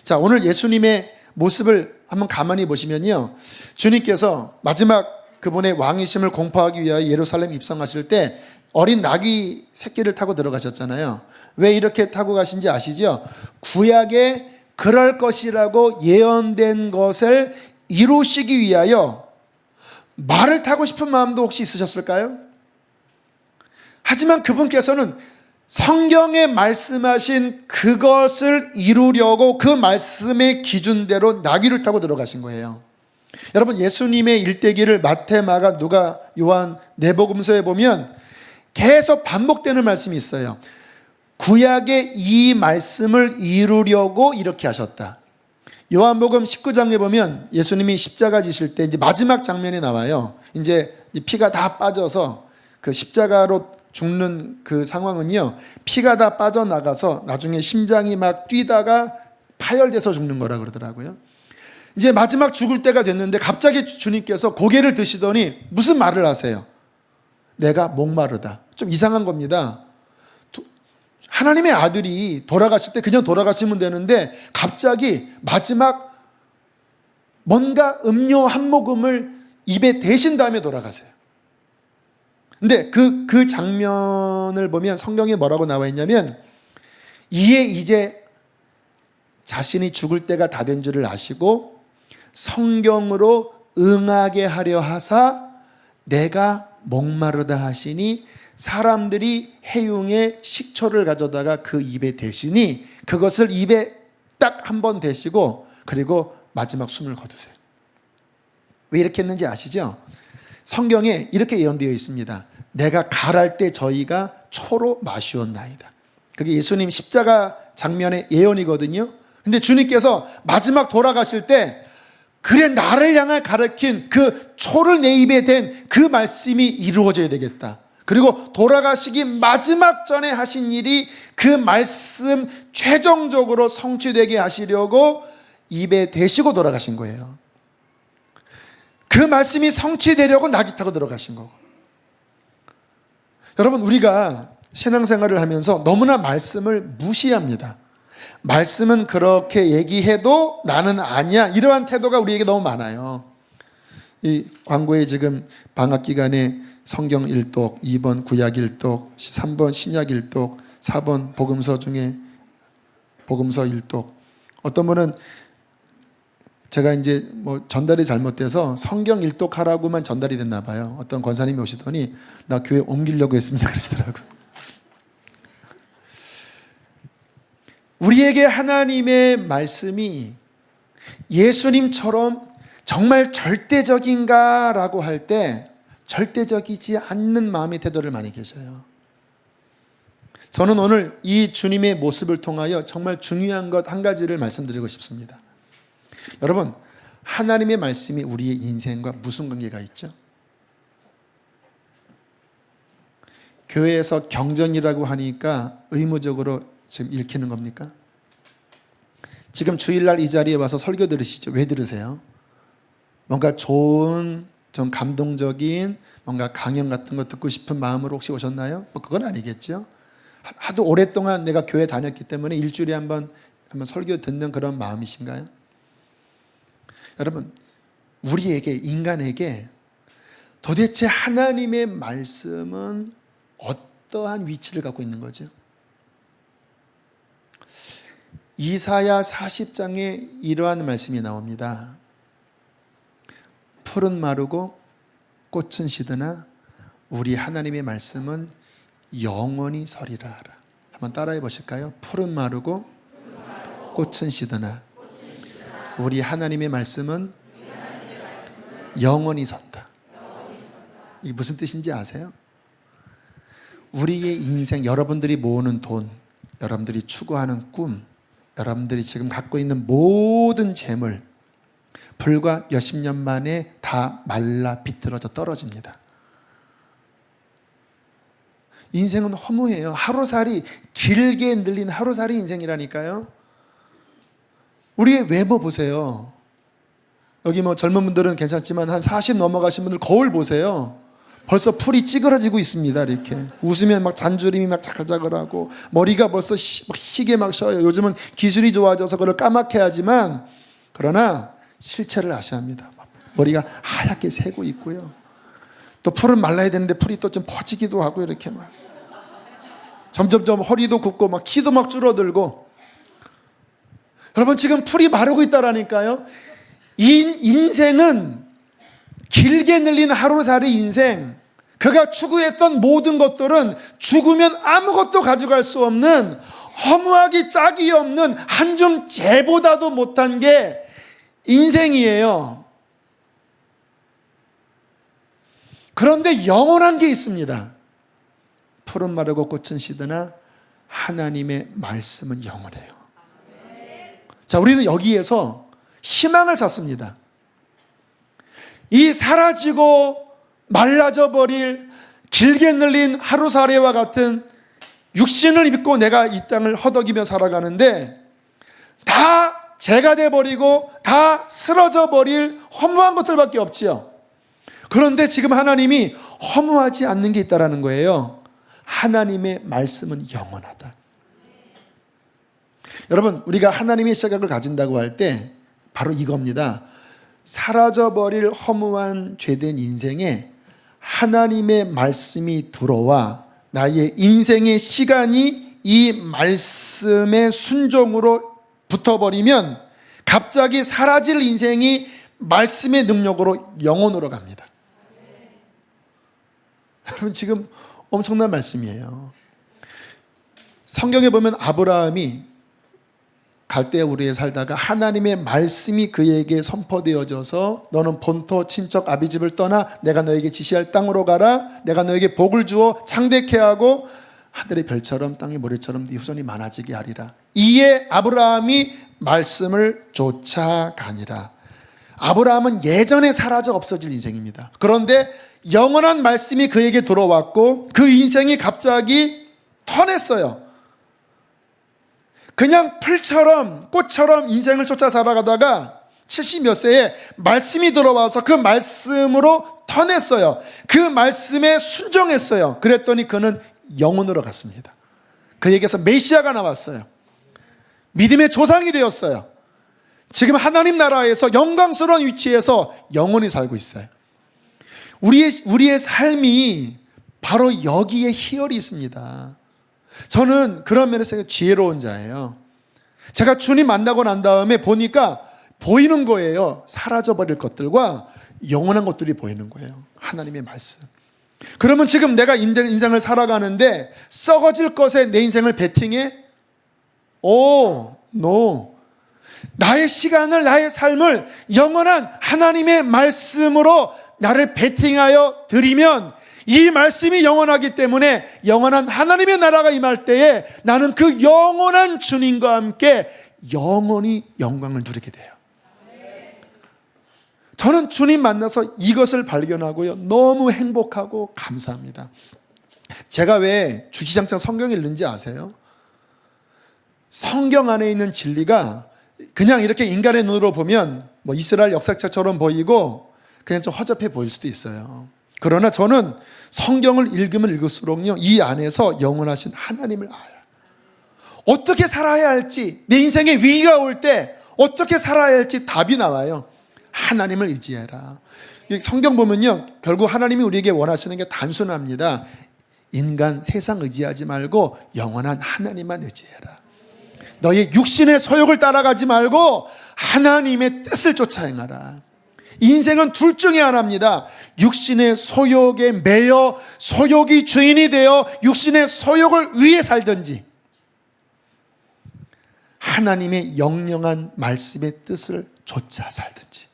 자, 오늘 예수님의 모습을 한번 가만히 보시면요. 주님께서 마지막 그분의 왕이심을 공포하기 위하여 예루살렘 입성하실 때 어린 나귀 새끼를 타고 들어가셨잖아요. 왜 이렇게 타고 가신지 아시죠? 구약에 그럴 것이라고 예언된 것을 이루시기 위하여 말을 타고 싶은 마음도 혹시 있으셨을까요? 하지만 그분께서는 성경에 말씀하신 그것을 이루려고 그 말씀의 기준대로 나귀를 타고 들어가신 거예요. 여러분, 예수님의 일대기를 마태, 마가, 누가, 요한, 내복음서에 보면 계속 반복되는 말씀이 있어요. 구약의 이 말씀을 이루려고 이렇게 하셨다. 요한복음 19장에 보면 예수님이 십자가 지실 때 이제 마지막 장면이 나와요. 이제 피가 다 빠져서 그 십자가로 죽는 그 상황은요, 피가 다 빠져나가서 나중에 심장이 막 뛰다가 파열돼서 죽는 거라 그러더라고요. 이제 마지막 죽을 때가 됐는데 갑자기 주님께서 고개를 드시더니 무슨 말을 하세요? 내가 목마르다. 좀 이상한 겁니다. 하나님의 아들이 돌아가실 때 그냥 돌아가시면 되는데 갑자기 마지막 뭔가 음료 한 모금을 입에 대신 다음에 돌아가세요. 근데 그 장면을 보면 성경에 뭐라고 나와 있냐면 이에 이제 자신이 죽을 때가 다 된 줄을 아시고 성경으로 응하게 하려 하사 내가 목마르다 하시니 사람들이 해용의 식초를 가져다가 그 입에 대시니 그것을 입에 딱 한 번 대시고 그리고 마지막 숨을 거두세요. 왜 이렇게 했는지 아시죠? 성경에 이렇게 예언되어 있습니다. 내가 갈할 때 저희가 초로 마시었나이다. 그게 예수님 십자가 장면의 예언이거든요. 근데 주님께서 마지막 돌아가실 때 그래 나를 향해 가르친 그 초를 내 입에 댄 그 말씀이 이루어져야 되겠다. 그리고 돌아가시기 마지막 전에 하신 일이 그 말씀 최종적으로 성취되게 하시려고 입에 대시고 돌아가신 거예요. 그 말씀이 성취되려고 나귀 타고 들어가신 거고. 여러분, 우리가 신앙생활을 하면서 너무나 말씀을 무시합니다. 말씀은 그렇게 얘기해도 나는 아니야. 이러한 태도가 우리에게 너무 많아요. 이 광고에 지금 방학 기간에 성경 일독, 2번 구약 일독, 3번 신약 일독, 4번 복음서 중에 복음서 일독. 어떤 분은 제가 이제 뭐 전달이 잘못돼서 성경 일독하라고만 전달이 됐나 봐요. 어떤 권사님이 오시더니 나 교회 옮기려고 했습니다 그러시더라고요. 우리에게 하나님의 말씀이 예수님처럼 정말 절대적인가라고 할 때 절대적이지 않는 마음의 태도를 많이 계셔요. 저는 오늘 이 주님의 모습을 통하여 정말 중요한 것 한 가지를 말씀드리고 싶습니다. 여러분, 하나님의 말씀이 우리의 인생과 무슨 관계가 있죠? 교회에서 경전이라고 하니까 의무적으로 지금 읽히는 겁니까? 지금 주일날 이 자리에 와서 설교 들으시죠? 왜 들으세요? 뭔가 좋은, 좀 감동적인 뭔가 강연 같은 거 듣고 싶은 마음으로 혹시 오셨나요? 뭐 그건 아니겠죠? 하도 오랫동안 내가 교회 다녔기 때문에 일주일에 한번 설교 듣는 그런 마음이신가요? 여러분, 우리에게, 인간에게 도대체 하나님의 말씀은 어떠한 위치를 갖고 있는 거죠? 이사야 40장에 이러한 말씀이 나옵니다. 풀은 마르고 꽃은 시드나 우리 하나님의 말씀은 영원히 서리라 하라. 한번 따라해 보실까요? 풀은 마르고 꽃은 시드나 우리 하나님의 말씀은 영원히 선다. 이게 무슨 뜻인지 아세요? 우리의 인생, 여러분들이 모으는 돈, 여러분들이 추구하는 꿈, 여러분들이 지금 갖고 있는 모든 재물, 불과 몇십 년 만에 다 말라 비틀어져 떨어집니다. 인생은 허무해요. 하루살이, 길게 늘린 하루살이 인생이라니까요. 우리의 외모 보세요. 여기 뭐 젊은 분들은 괜찮지만 한 40 넘어가신 분들 거울 보세요. 벌써 풀이 찌그러지고 있습니다. 이렇게 웃으면 막 잔주림이 막 자글자글하고 머리가 벌써 희게 막 셔요. 요즘은 기술이 좋아져서 그걸 까맣게 하지만 그러나 실체를 아셔야 합니다. 머리가 하얗게 새고 있고요. 또 풀은 말라야 되는데 풀이 또 좀 퍼지기도 하고 이렇게 막 점점점 허리도 굽고 막 키도 막 줄어들고. 여러분, 지금 풀이 마르고 있다라니까요. 인생은 길게 늘린 하루살이 인생, 그가 추구했던 모든 것들은 죽으면 아무것도 가져갈 수 없는 허무하기 짝이 없는 한 줌 재보다도 못한 게 인생이에요. 그런데 영원한 게 있습니다. 풀은 마르고 꽃은 시드나 하나님의 말씀은 영원해요. 자, 우리는 여기에서 희망을 찾습니다. 이 사라지고 말라져 버릴 길게 늘린 하루살이와 같은 육신을 입고 내가 이 땅을 허덕이며 살아가는데 다 재가 돼버리고 다 쓰러져 버릴 허무한 것들밖에 없지요. 그런데 지금 하나님이 허무하지 않는 게 있다는 거예요. 하나님의 말씀은 영원하다. 여러분, 우리가 하나님의 시각을 가진다고 할 때 바로 이겁니다. 사라져버릴 허무한 죄된 인생에 하나님의 말씀이 들어와 나의 인생의 시간이 이 말씀의 순종으로 붙어버리면 갑자기 사라질 인생이 말씀의 능력으로 영원으로 갑니다. 여러분, 지금 엄청난 말씀이에요. 성경에 보면 아브라함이 갈대아 우르에 살다가 하나님의 말씀이 그에게 선포되어져서 너는 본토 친척 아비 집을 떠나 내가 너에게 지시할 땅으로 가라. 내가 너에게 복을 주어 창대케 하고 하늘의 별처럼 땅의 모래처럼 네 후손이 많아지게 하리라. 이에 아브라함이 말씀을 쫓아가니라. 아브라함은 예전에 사라져 없어질 인생입니다. 그런데 영원한 말씀이 그에게 들어왔고 그 인생이 갑자기 턴했어요. 그냥 풀처럼 꽃처럼 인생을 쫓아 살아가다가 70몇 세에 말씀이 들어와서 그 말씀으로 턴했어요. 그 말씀에 순종했어요. 그랬더니 그는 영혼으로 갔습니다. 그에게서 메시아가 나왔어요. 믿음의 조상이 되었어요. 지금 하나님 나라에서 영광스러운 위치에서 영원히 살고 있어요. 우리의 삶이 바로 여기에 희열이 있습니다. 저는 그런 면에서 지혜로운 자예요. 제가 주님 만나고 난 다음에 보니까 보이는 거예요. 사라져버릴 것들과 영원한 것들이 보이는 거예요. 하나님의 말씀. 그러면 지금 내가 인생을 살아가는데 썩어질 것에 내 인생을 베팅해? 노. 나의 시간을, 나의 삶을 영원한 하나님의 말씀으로 나를 베팅하여 드리면 이 말씀이 영원하기 때문에 영원한 하나님의 나라가 임할 때에 나는 그 영원한 주님과 함께 영원히 영광을 누리게 돼요. 저는 주님 만나서 이것을 발견하고요, 너무 행복하고 감사합니다. 제가 왜 주기장창 성경을 읽는지 아세요? 성경 안에 있는 진리가 그냥 이렇게 인간의 눈으로 보면 뭐 이스라엘 역사책처럼 보이고 그냥 좀 허접해 보일 수도 있어요. 그러나 저는 성경을 읽으면 읽을수록요, 이 안에서 영원하신 하나님을 알아요. 어떻게 살아야 할지, 내 인생에 위기가 올 때 어떻게 살아야 할지 답이 나와요. 하나님을 의지해라. 성경 보면요, 결국 하나님이 우리에게 원하시는 게 단순합니다. 인간, 세상 의지하지 말고 영원한 하나님만 의지해라. 너의 육신의 소욕을 따라가지 말고 하나님의 뜻을 쫓아 행하라. 인생은 둘 중에 하나입니다. 육신의 소욕에 매여 소욕이 주인이 되어 육신의 소욕을 위해 살든지, 하나님의 영영한 말씀의 뜻을 쫓아 살든지.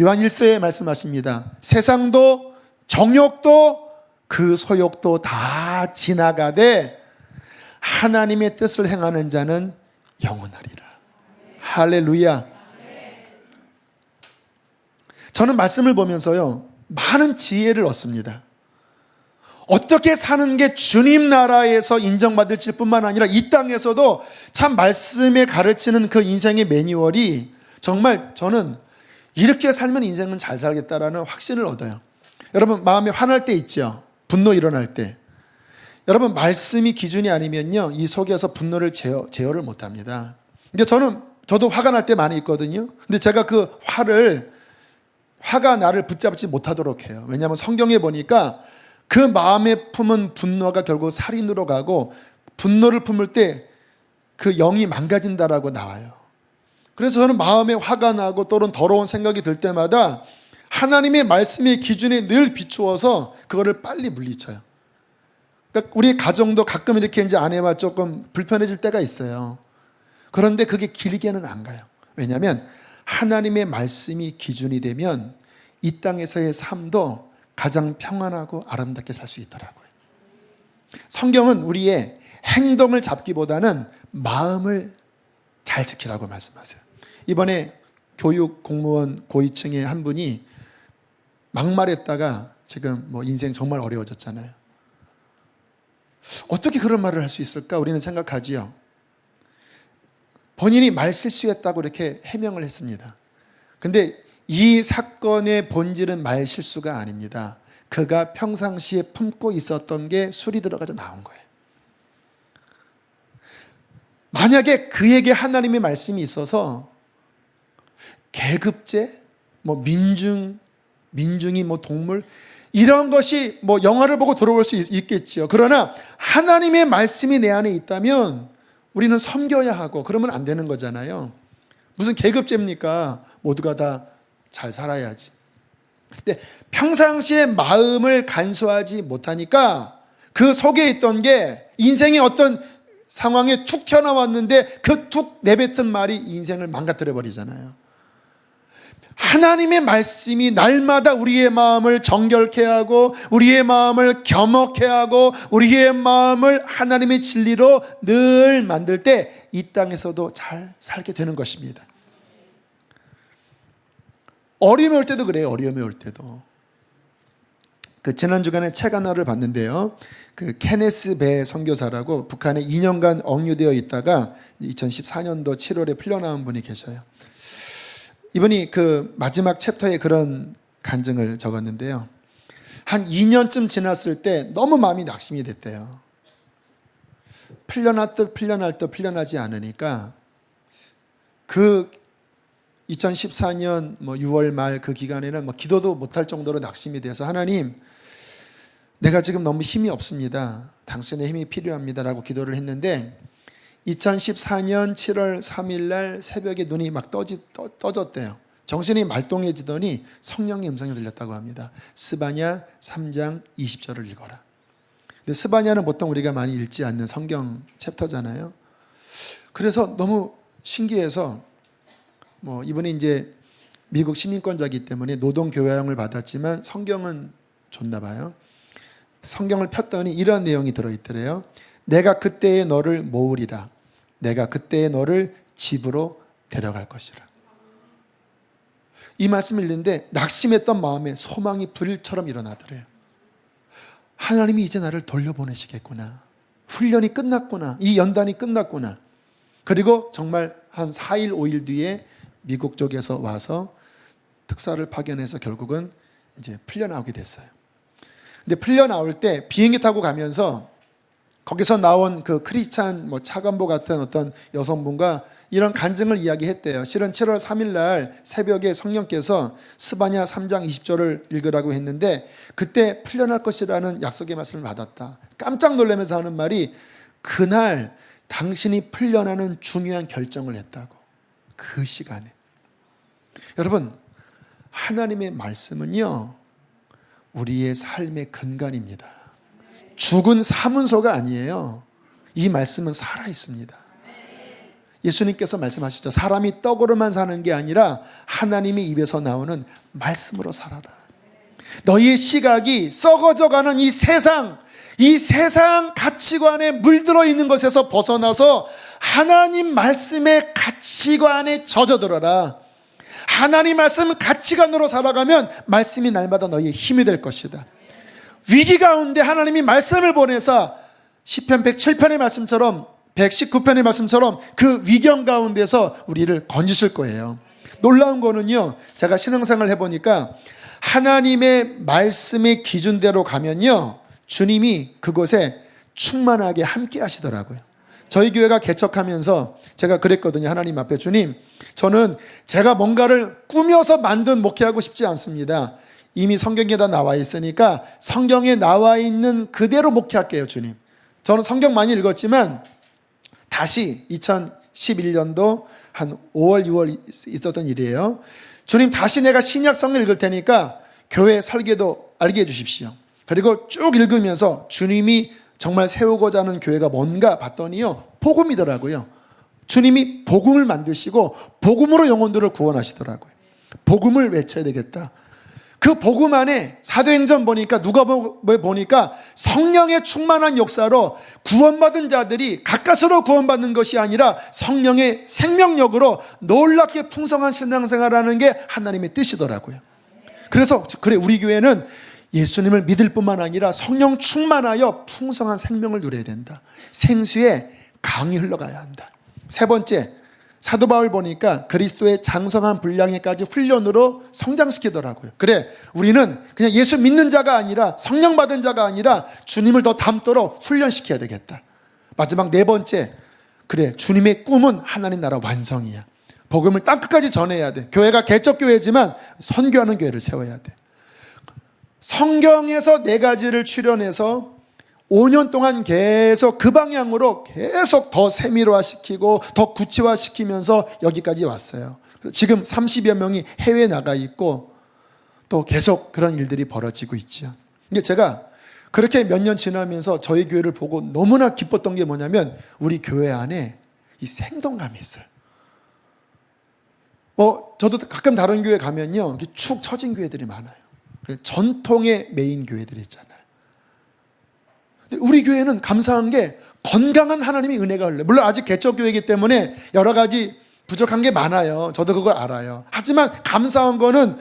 요한 1서에 말씀하십니다. 세상도 정욕도 그 소욕도 다 지나가되 하나님의 뜻을 행하는 자는 영원하리라. 할렐루야. 저는 말씀을 보면서요, 많은 지혜를 얻습니다. 어떻게 사는 게 주님 나라에서 인정받을지 뿐만 아니라 이 땅에서도 참 말씀에 가르치는 그 인생의 매뉴얼이 정말 저는 이렇게 살면 인생은 잘 살겠다라는 확신을 얻어요. 여러분, 마음에 화날 때 있죠? 분노 일어날 때. 여러분, 말씀이 기준이 아니면요, 이 속에서 분노를 제어를 못합니다. 근데 저도 화가 날 때 많이 있거든요. 근데 제가 그 화가 나를 붙잡지 못하도록 해요. 왜냐하면 성경에 보니까 그 마음에 품은 분노가 결국 살인으로 가고, 분노를 품을 때 그 영이 망가진다라고 나와요. 그래서 저는 마음에 화가 나고 또는 더러운 생각이 들 때마다 하나님의 말씀의 기준에 늘 비추어서 그거를 빨리 물리쳐요. 그러니까 우리 가정도 가끔 이렇게 이제 아내와 조금 불편해질 때가 있어요. 그런데 그게 길게는 안 가요. 왜냐하면 하나님의 말씀이 기준이 되면 이 땅에서의 삶도 가장 평안하고 아름답게 살 수 있더라고요. 성경은 우리의 행동을 잡기보다는 마음을 잘 지키라고 말씀하세요. 이번에 교육 공무원 고위층의 한 분이 막말했다가 지금 뭐 인생 정말 어려워졌잖아요. 어떻게 그런 말을 할 수 있을까? 우리는 생각하지요. 본인이 말 실수했다고 이렇게 해명을 했습니다. 근데 이 사건의 본질은 말 실수가 아닙니다. 그가 평상시에 품고 있었던 게 술이 들어가서 나온 거예요. 만약에 그에게 하나님의 말씀이 있어서 계급제, 뭐 민중이 뭐 동물, 이런 것이 뭐 영화를 보고 들어올 수 있겠지요. 그러나 하나님의 말씀이 내 안에 있다면 우리는 섬겨야 하고 그러면 안 되는 거잖아요. 무슨 계급제입니까? 모두가 다 잘 살아야지. 근데 평상시에 마음을 간수하지 못하니까 그 속에 있던 게 인생의 어떤 상황에 툭 튀어나왔는데 그 툭 내뱉은 말이 인생을 망가뜨려 버리잖아요. 하나님의 말씀이 날마다 우리의 마음을 정결케 하고 우리의 마음을 겸허케 하고 우리의 마음을 하나님의 진리로 늘 만들 때 이 땅에서도 잘 살게 되는 것입니다. 어려움이 올 때도 그래요. 어려움이 올 때도. 그 지난 주간에 책 하나를 봤는데요. 그 케네스 배 선교사라고 북한에 2년간 억류되어 있다가 2014년도 7월에 풀려나온 분이 계셔요. 이분이 그 마지막 챕터에 그런 간증을 적었는데요. 한 2년쯤 지났을 때 너무 마음이 낙심이 됐대요. 풀려날 듯 풀려나지 않으니까 그 2014년 뭐 6월 말 그 기간에는 뭐 기도도 못할 정도로 낙심이 돼서 하나님, 내가 지금 너무 힘이 없습니다. 당신의 힘이 필요합니다라고 기도를 했는데 2014년 7월 3일 날 새벽에 눈이 막 떠졌대요. 정신이 말똥해지더니 성령의 음성이 들렸다고 합니다. 스바냐 3장 20절을 읽어라. 근데 스바냐는 보통 우리가 많이 읽지 않는 성경 챕터잖아요. 그래서 너무 신기해서 이분이 이제 미국 시민권자이기 때문에 노동교화형을 받았지만 성경은 줬나 봐요. 성경을 폈더니 이런 내용이 들어있더래요. 내가 그때의 너를 모으리라. 내가 그때의 너를 집으로 데려갈 것이라. 이 말씀을 읽는데 낙심했던 마음에 소망이 불일처럼 일어나더래요. 하나님이 이제 나를 돌려보내시겠구나. 훈련이 끝났구나. 이 연단이 끝났구나. 그리고 정말 한 4일, 5일 뒤에 미국 쪽에서 와서 특사를 파견해서 결국은 이제 풀려나오게 됐어요. 근데 풀려나올 때 비행기 타고 가면서 거기서 나온 그 크리스찬 차관보 같은 어떤 여성분과 이런 간증을 이야기했대요. 실은 7월 3일 날 새벽에 성령께서 스바냐 3장 20절을 읽으라고 했는데 그때 풀려날 것이라는 약속의 말씀을 받았다. 깜짝 놀라면서 하는 말이 그날 당신이 풀려나는 중요한 결정을 했다고. 그 시간에. 여러분, 하나님의 말씀은요, 우리의 삶의 근간입니다. 죽은 사문서가 아니에요. 이 말씀은 살아 있습니다. 예수님께서 말씀하시죠. 사람이 떡으로만 사는 게 아니라 하나님의 입에서 나오는 말씀으로 살아라. 너희의 시각이 썩어져가는 이 세상 가치관에 물들어 있는 것에서 벗어나서 하나님 말씀의 가치관에 젖어들어라. 하나님 말씀 가치관으로 살아가면 말씀이 날마다 너희의 힘이 될 것이다. 위기 가운데 하나님이 말씀을 보내사 시편 107편의 말씀처럼 119편의 말씀처럼 그 위경 가운데서 우리를 건지실 거예요. 놀라운 거는요, 제가 신앙생활을 해보니까 하나님의 말씀의 기준대로 가면요, 주님이 그곳에 충만하게 함께 하시더라고요. 저희 교회가 개척하면서 제가 그랬거든요. 하나님 앞에, 주님, 저는 제가 뭔가를 꾸며서 만든 목회하고 싶지 않습니다. 이미 성경에 다 나와 있으니까 성경에 나와 있는 그대로 목회할게요, 주님. 저는 성경 많이 읽었지만 다시 2011년도 한 5월, 6월 있었던 일이에요. 주님, 다시 내가 신약성을 읽을 테니까 교회 설계도 알게 해주십시오. 그리고 쭉 읽으면서 주님이 정말 세우고자 하는 교회가 뭔가 봤더니요, 복음이더라고요. 주님이 복음을 만드시고 복음으로 영혼들을 구원하시더라고요. 복음을 외쳐야 되겠다. 그 복음 안에 사도행전 보니까, 누가복음에 보니까 성령의 충만한 역사로 구원받은 자들이 가까스로 구원받는 것이 아니라 성령의 생명력으로 놀랍게 풍성한 신앙생활하는 게 하나님의 뜻이더라고요. 그래서 그래, 우리 교회는 예수님을 믿을 뿐만 아니라 성령 충만하여 풍성한 생명을 누려야 된다. 생수에 강이 흘러가야 한다. 세 번째, 사도 바울 보니까 그리스도의 장성한 분량에까지 훈련으로 성장시키더라고요. 그래, 우리는 그냥 예수 믿는 자가 아니라, 성령 받은 자가 아니라 주님을 더 닮도록 훈련시켜야 되겠다. 마지막 네 번째, 그래, 주님의 꿈은 하나님 나라 완성이야. 복음을 땅끝까지 전해야 돼. 교회가 개척교회지만 선교하는 교회를 세워야 돼. 성경에서 네 가지를 출연해서 5년 동안 계속 그 방향으로 계속 더 세밀화시키고 더 구체화시키면서 여기까지 왔어요. 지금 30여 명이 해외에 나가 있고 또 계속 그런 일들이 벌어지고 있죠. 근데 제가 그렇게 몇 년 지나면서 저희 교회를 보고 너무나 기뻤던 게 뭐냐면 우리 교회 안에 이 생동감이 있어요. 저도 가끔 다른 교회 가면요, 축 처진 교회들이 많아요. 전통의 메인 교회들이 있잖아요. 우리 교회는 감사한 게 건강한 하나님의 은혜가 흘러요. 물론 아직 개척교회이기 때문에 여러 가지 부족한 게 많아요. 저도 그걸 알아요. 하지만 감사한 거는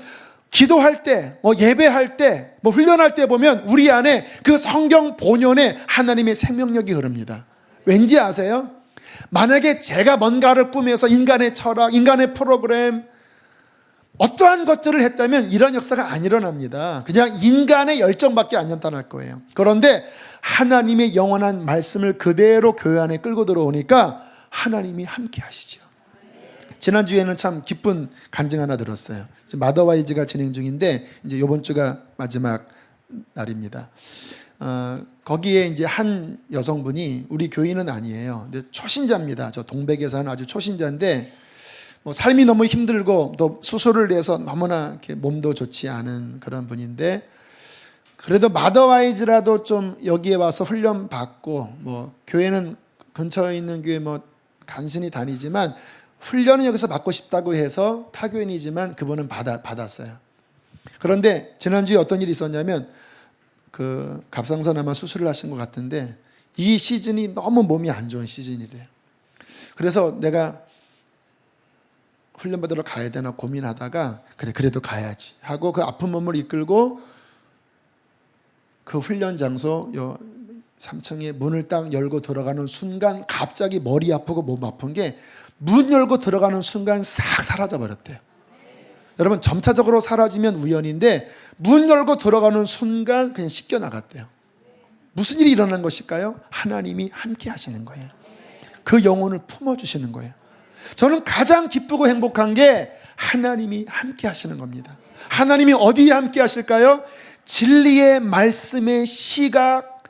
기도할 때, 예배할 때, 훈련할 때 보면 우리 안에 그 성경 본연의 하나님의 생명력이 흐릅니다. 왠지 아세요? 만약에 제가 뭔가를 꾸며서 인간의 철학, 인간의 프로그램, 어떠한 것들을 했다면 이런 역사가 안 일어납니다. 그냥 인간의 열정밖에 안 나타날 거예요. 그런데 하나님의 영원한 말씀을 그대로 교회 안에 끌고 들어오니까 하나님이 함께 하시죠. 지난주에는 참 기쁜 간증 하나 들었어요. 지금 마더와이즈가 진행 중인데 이제 이번 주가 마지막 날입니다. 거기에 이제 한 여성분이, 우리 교인은 아니에요. 근데 초신자입니다. 저 동백에서 하는 아주 초신자인데 삶이 너무 힘들고 또 수술을 해서 너무나 이렇게 몸도 좋지 않은 그런 분인데, 그래도 마더와이즈라도 좀 여기에 와서 훈련 받고, 교회는 근처에 있는 교회 간신히 다니지만 훈련은 여기서 받고 싶다고 해서 타교인이지만 그분은 받았어요. 그런데 지난주에 어떤 일이 있었냐면 그 갑상선 아마 수술을 하신 것 같은데 이 시즌이 너무 몸이 안 좋은 시즌이래요. 그래서 내가 훈련 받으러 가야 되나 고민하다가 그래도 가야지 하고 그 아픈 몸을 이끌고 그 훈련 장소 3층에 문을 딱 열고 들어가는 순간 갑자기 머리 아프고 몸 아픈 게 문 열고 들어가는 순간 싹 사라져 버렸대요. 여러분 점차적으로 사라지면 우연인데 문 열고 들어가는 순간 그냥 씻겨 나갔대요. 무슨 일이 일어난 것일까요? 하나님이 함께 하시는 거예요. 그 영혼을 품어주시는 거예요. 저는 가장 기쁘고 행복한 게 하나님이 함께 하시는 겁니다. 하나님이 어디에 함께 하실까요? 진리의 말씀의 시각,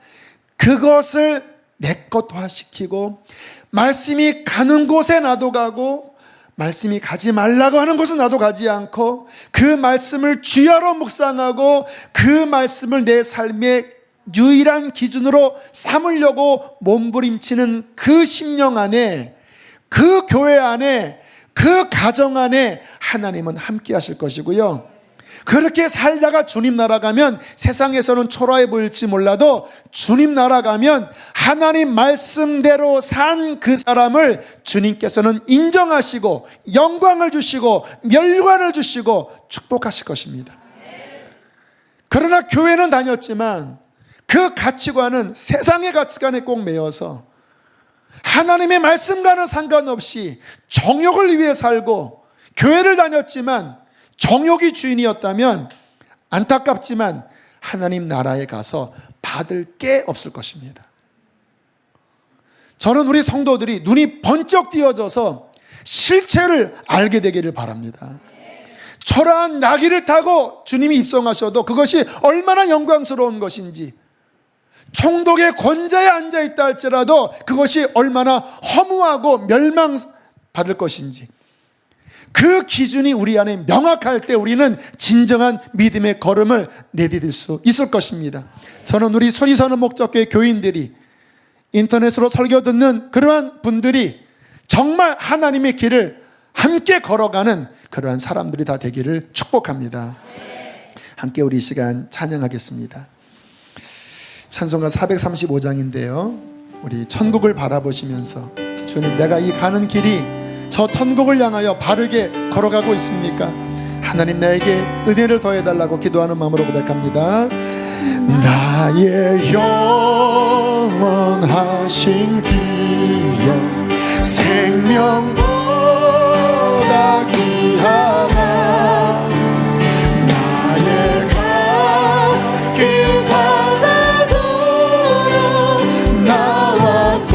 그것을 내 것화시키고 말씀이 가는 곳에 나도 가고 말씀이 가지 말라고 하는 곳은 나도 가지 않고 그 말씀을 주야로 묵상하고 그 말씀을 내 삶의 유일한 기준으로 삼으려고 몸부림치는 그 심령 안에, 그 교회 안에, 그 가정 안에 하나님은 함께 하실 것이고요. 그렇게 살다가 주님 나라 가면 세상에서는 초라해 보일지 몰라도 주님 나라 가면 하나님 말씀대로 산 그 사람을 주님께서는 인정하시고 영광을 주시고 멸관을 주시고 축복하실 것입니다. 그러나 교회는 다녔지만 그 가치관은 세상의 가치관에 꼭 매여서 하나님의 말씀과는 상관없이 정욕을 위해 살고 교회를 다녔지만 정욕이 주인이었다면 안타깝지만 하나님 나라에 가서 받을 게 없을 것입니다. 저는 우리 성도들이 눈이 번쩍 띄어져서 실체를 알게 되기를 바랍니다. 초라한 나귀를 타고 주님이 입성하셔도 그것이 얼마나 영광스러운 것인지, 총독의 권좌에 앉아있다 할지라도 그것이 얼마나 허무하고 멸망받을 것인지, 그 기준이 우리 안에 명확할 때 우리는 진정한 믿음의 걸음을 내디딜 수 있을 것입니다. 저는 우리 소리서는 목적교회 교인들이, 인터넷으로 설교 듣는 그러한 분들이 정말 하나님의 길을 함께 걸어가는 그러한 사람들이 다 되기를 축복합니다. 함께 우리 이 시간 찬양하겠습니다. 찬송가 435장인데요 우리 천국을 바라보시면서 주님, 내가 이 가는 길이 저 천국을 향하여 바르게 걸어가고 있습니까? 하나님 나에게 은혜를 더해달라고 기도하는 마음으로 고백합니다. 나의 영원하신 기영 생명보다 귀하다. 나의 갓길 바다도록 나와도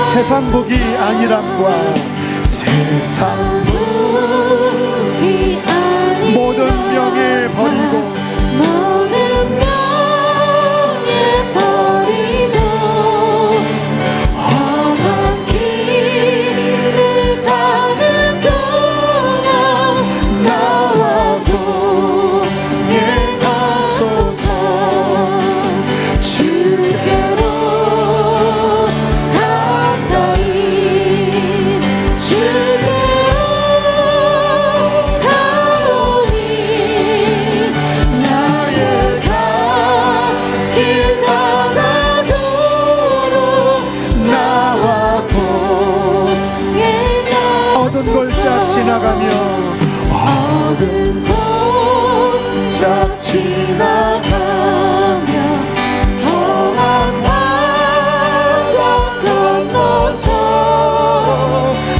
세상 복이 아니람과 세상 복이 아니라 모든 명예 버리고 모든 명예 버리고 험한 길을 가는 동안 나와도 예하소서. 주께로 지나가며 어두운 골짝 지나가며 험한 바다 건너서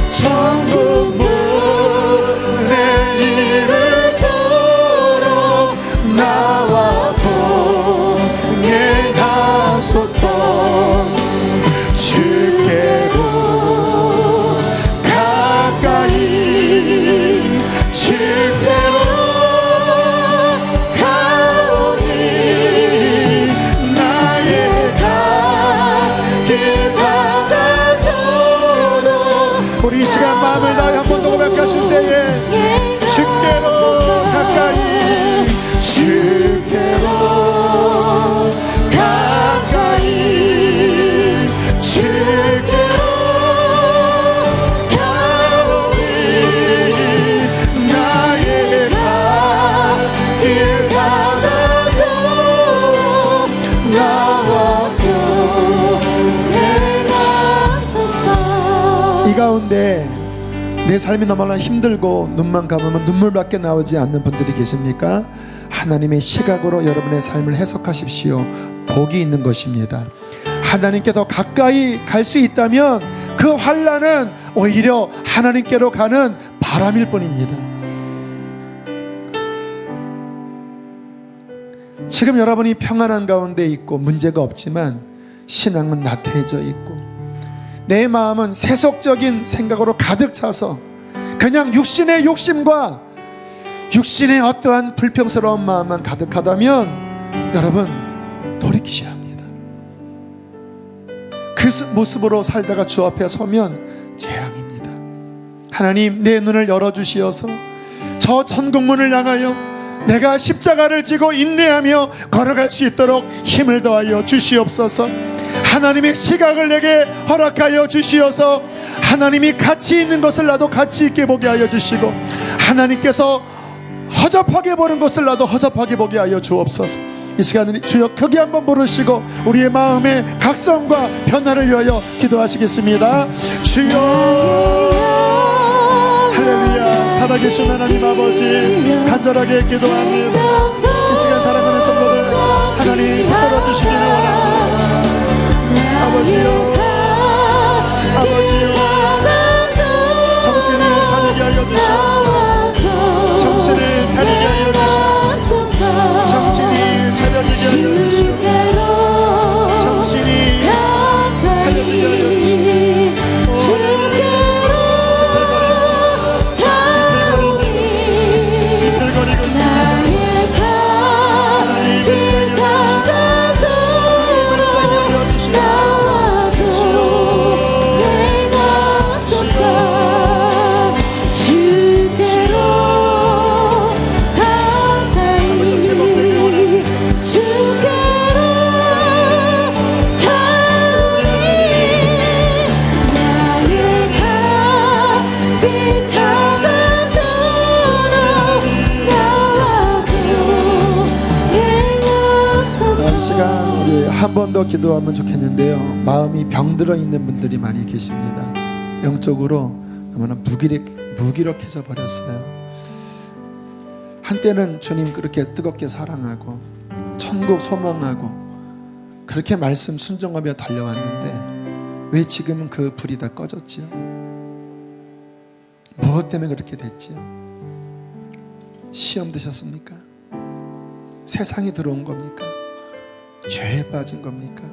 천국 문에 이르도록 나와 동행하소서. 주께로 주께로 가오니 나의 갓길 닫아도록. 우리 이 시간 마음을 다해 한 번 더 고백하실 때에 주께로 가까이 주께로 가까이 주께로 내 삶이 너무나 힘들고 눈만 감으면 눈물밖에 나오지 않는 분들이 계십니까? 하나님의 시각으로 여러분의 삶을 해석하십시오. 복이 있는 것입니다. 하나님께 더 가까이 갈 수 있다면 그 환난은 오히려 하나님께로 가는 바람일 뿐입니다. 지금 여러분이 평안한 가운데 있고 문제가 없지만 신앙은 나태해져 있고 내 마음은 세속적인 생각으로 가득 차서 그냥 육신의 욕심과 육신의 어떠한 불평스러운 마음만 가득하다면 여러분 돌이키셔야 합니다. 그 모습으로 살다가 주 앞에 서면 재앙입니다. 하나님, 내 눈을 열어주시어서 저 천국문을 향하여 내가 십자가를 지고 인내하며 걸어갈 수 있도록 힘을 더하여 주시옵소서. 하나님의 시각을 내게 허락하여 주시어서 하나님이 가치 있는 것을 나도 가치 있게 보게 하여 주시고 하나님께서 허접하게 보는 것을 나도 허접하게 보게 하여 주옵소서. 이 시간에 주여 크게 한번 부르시고 우리의 마음의 각성과 변화를 위하여 기도하시겠습니다. 주여, 할렐루야. 살아계신 하나님 아버지, 간절하게 기도합니다. 이 시간 사랑하는 성도들 하나님 붙들어주시기를 원합니다. 아버지요, 아버지요, 정신을 차리게 하여 주시옵소서. 정신을 차리게 하여 주시옵소서. 정신이 차려지게 하여 주시옵소서. 정신이 차려지게 하여 주시옵소서. 비틀거리고 있습니다. 하나님 불쌍히 여겨주시옵소서. 불쌍히 여겨주시옵소서. 한 번 더 기도하면 좋겠는데요. 마음이 병들어 있는 분들이 많이 계십니다. 영적으로 너무나 무기력해져 버렸어요. 한때는 주님 그렇게 뜨겁게 사랑하고 천국 소망하고 그렇게 말씀 순종하며 달려왔는데 왜 지금은 그 불이 다 꺼졌지요? 무엇 때문에 그렇게 됐지요? 시험 드셨습니까? 세상이 들어온 겁니까? 죄에 빠진 겁니까?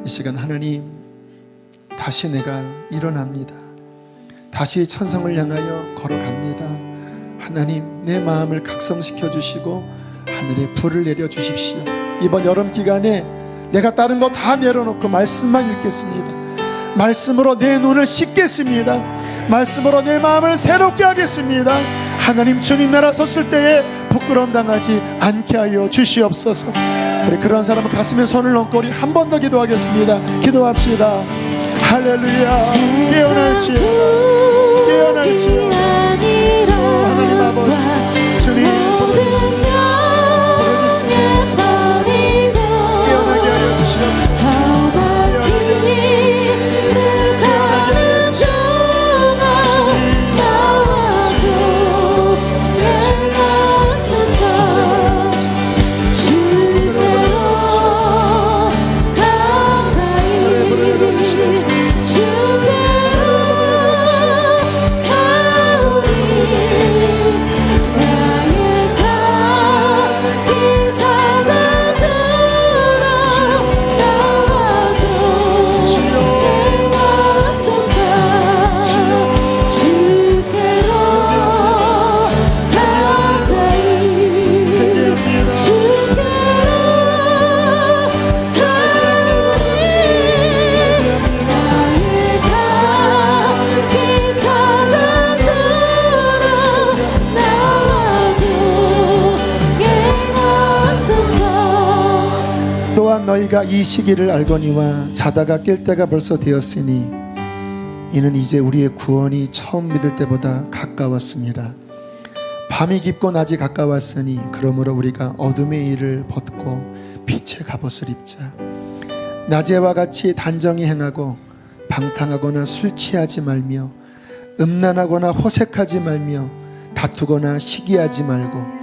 이 시간 하나님, 다시 내가 일어납니다. 다시 천성을 향하여 걸어갑니다. 하나님, 내 마음을 각성시켜 주시고 하늘에 불을 내려 주십시오. 이번 여름 기간에 내가 다른 거 다 내려놓고 말씀만 읽겠습니다. 말씀으로 내 눈을 씻겠습니다. 말씀으로 내 마음을 새롭게 하겠습니다. 하나님, 주님 나라 섰을 때에 부끄러움 당하지 않게 하여 주시옵소서. 우리 그런 사람은 가슴에 손을 얹고 우리 한 번 더 기도하겠습니다. 기도합시다. 할렐루야. 깨어날지어다, 깨어날지어다. 하나님 아버지, 주님 부르짖습니다. 부르짖습니다. 깨어나게 하여 주시옵소서. 너희가 이 시기를 알거니와 자다가 깰 때가 벌써 되었으니 이는 이제 우리의 구원이 처음 믿을 때보다 가까웠습니다. 밤이 깊고 낮이 가까웠으니 그러므로 우리가 어둠의 일을 벗고 빛의 갑옷을 입자. 낮에와 같이 단정히 행하고 방탕하거나 술 취하지 말며 음란하거나 호색하지 말며 다투거나 시기하지 말고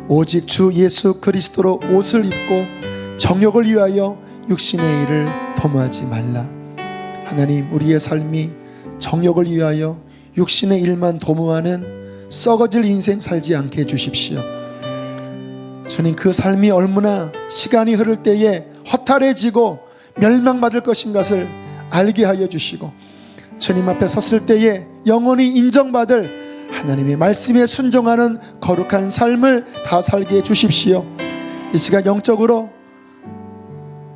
오직 주 예수 그리스도로 옷을 입고 정욕을 위하여 육신의 일을 도모하지 말라. 하나님, 우리의 삶이 정욕을 위하여 육신의 일만 도모하는 썩어질 인생 살지 않게 해주십시오. 주님, 그 삶이 얼마나 시간이 흐를 때에 허탈해지고 멸망받을 것인 것을 알게 하여 주시고, 주님 앞에 섰을 때에 영원히 인정받을 하나님의 말씀에 순종하는 거룩한 삶을 다 살게 해 주십시오. 이 시간 영적으로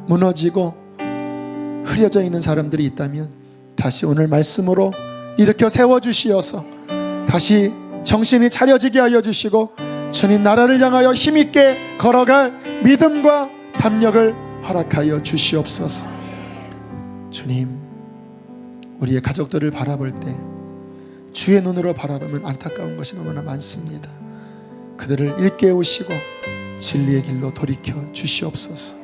무너지고 흐려져 있는 사람들이 있다면 다시 오늘 말씀으로 일으켜 세워주시어서 다시 정신이 차려지게 하여 주시고, 주님 나라를 향하여 힘있게 걸어갈 믿음과 담력을 허락하여 주시옵소서. 주님, 우리의 가족들을 바라볼 때 주의 눈으로 바라보면 안타까운 것이 너무나 많습니다. 그들을 일깨우시고 진리의 길로 돌이켜 주시옵소서.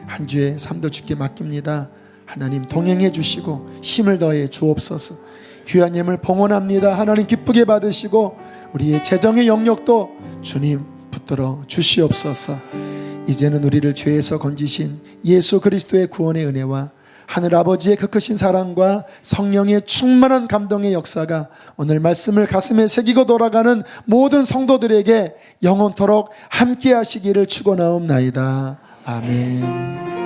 한 주의 삶도 주께 맡깁니다. 하나님 동행해 주시고 힘을 더해 주옵소서. 귀한 예물 봉헌합니다. 하나님 기쁘게 받으시고 우리의 재정의 영역도 주님 붙들어 주시옵소서. 이제는 우리를 죄에서 건지신 예수 그리스도의 구원의 은혜와 하늘 아버지의 그 크신 사랑과 성령의 충만한 감동의 역사가 오늘 말씀을 가슴에 새기고 돌아가는 모든 성도들에게 영원토록 함께 하시기를 축원하옵나이다. 아멘.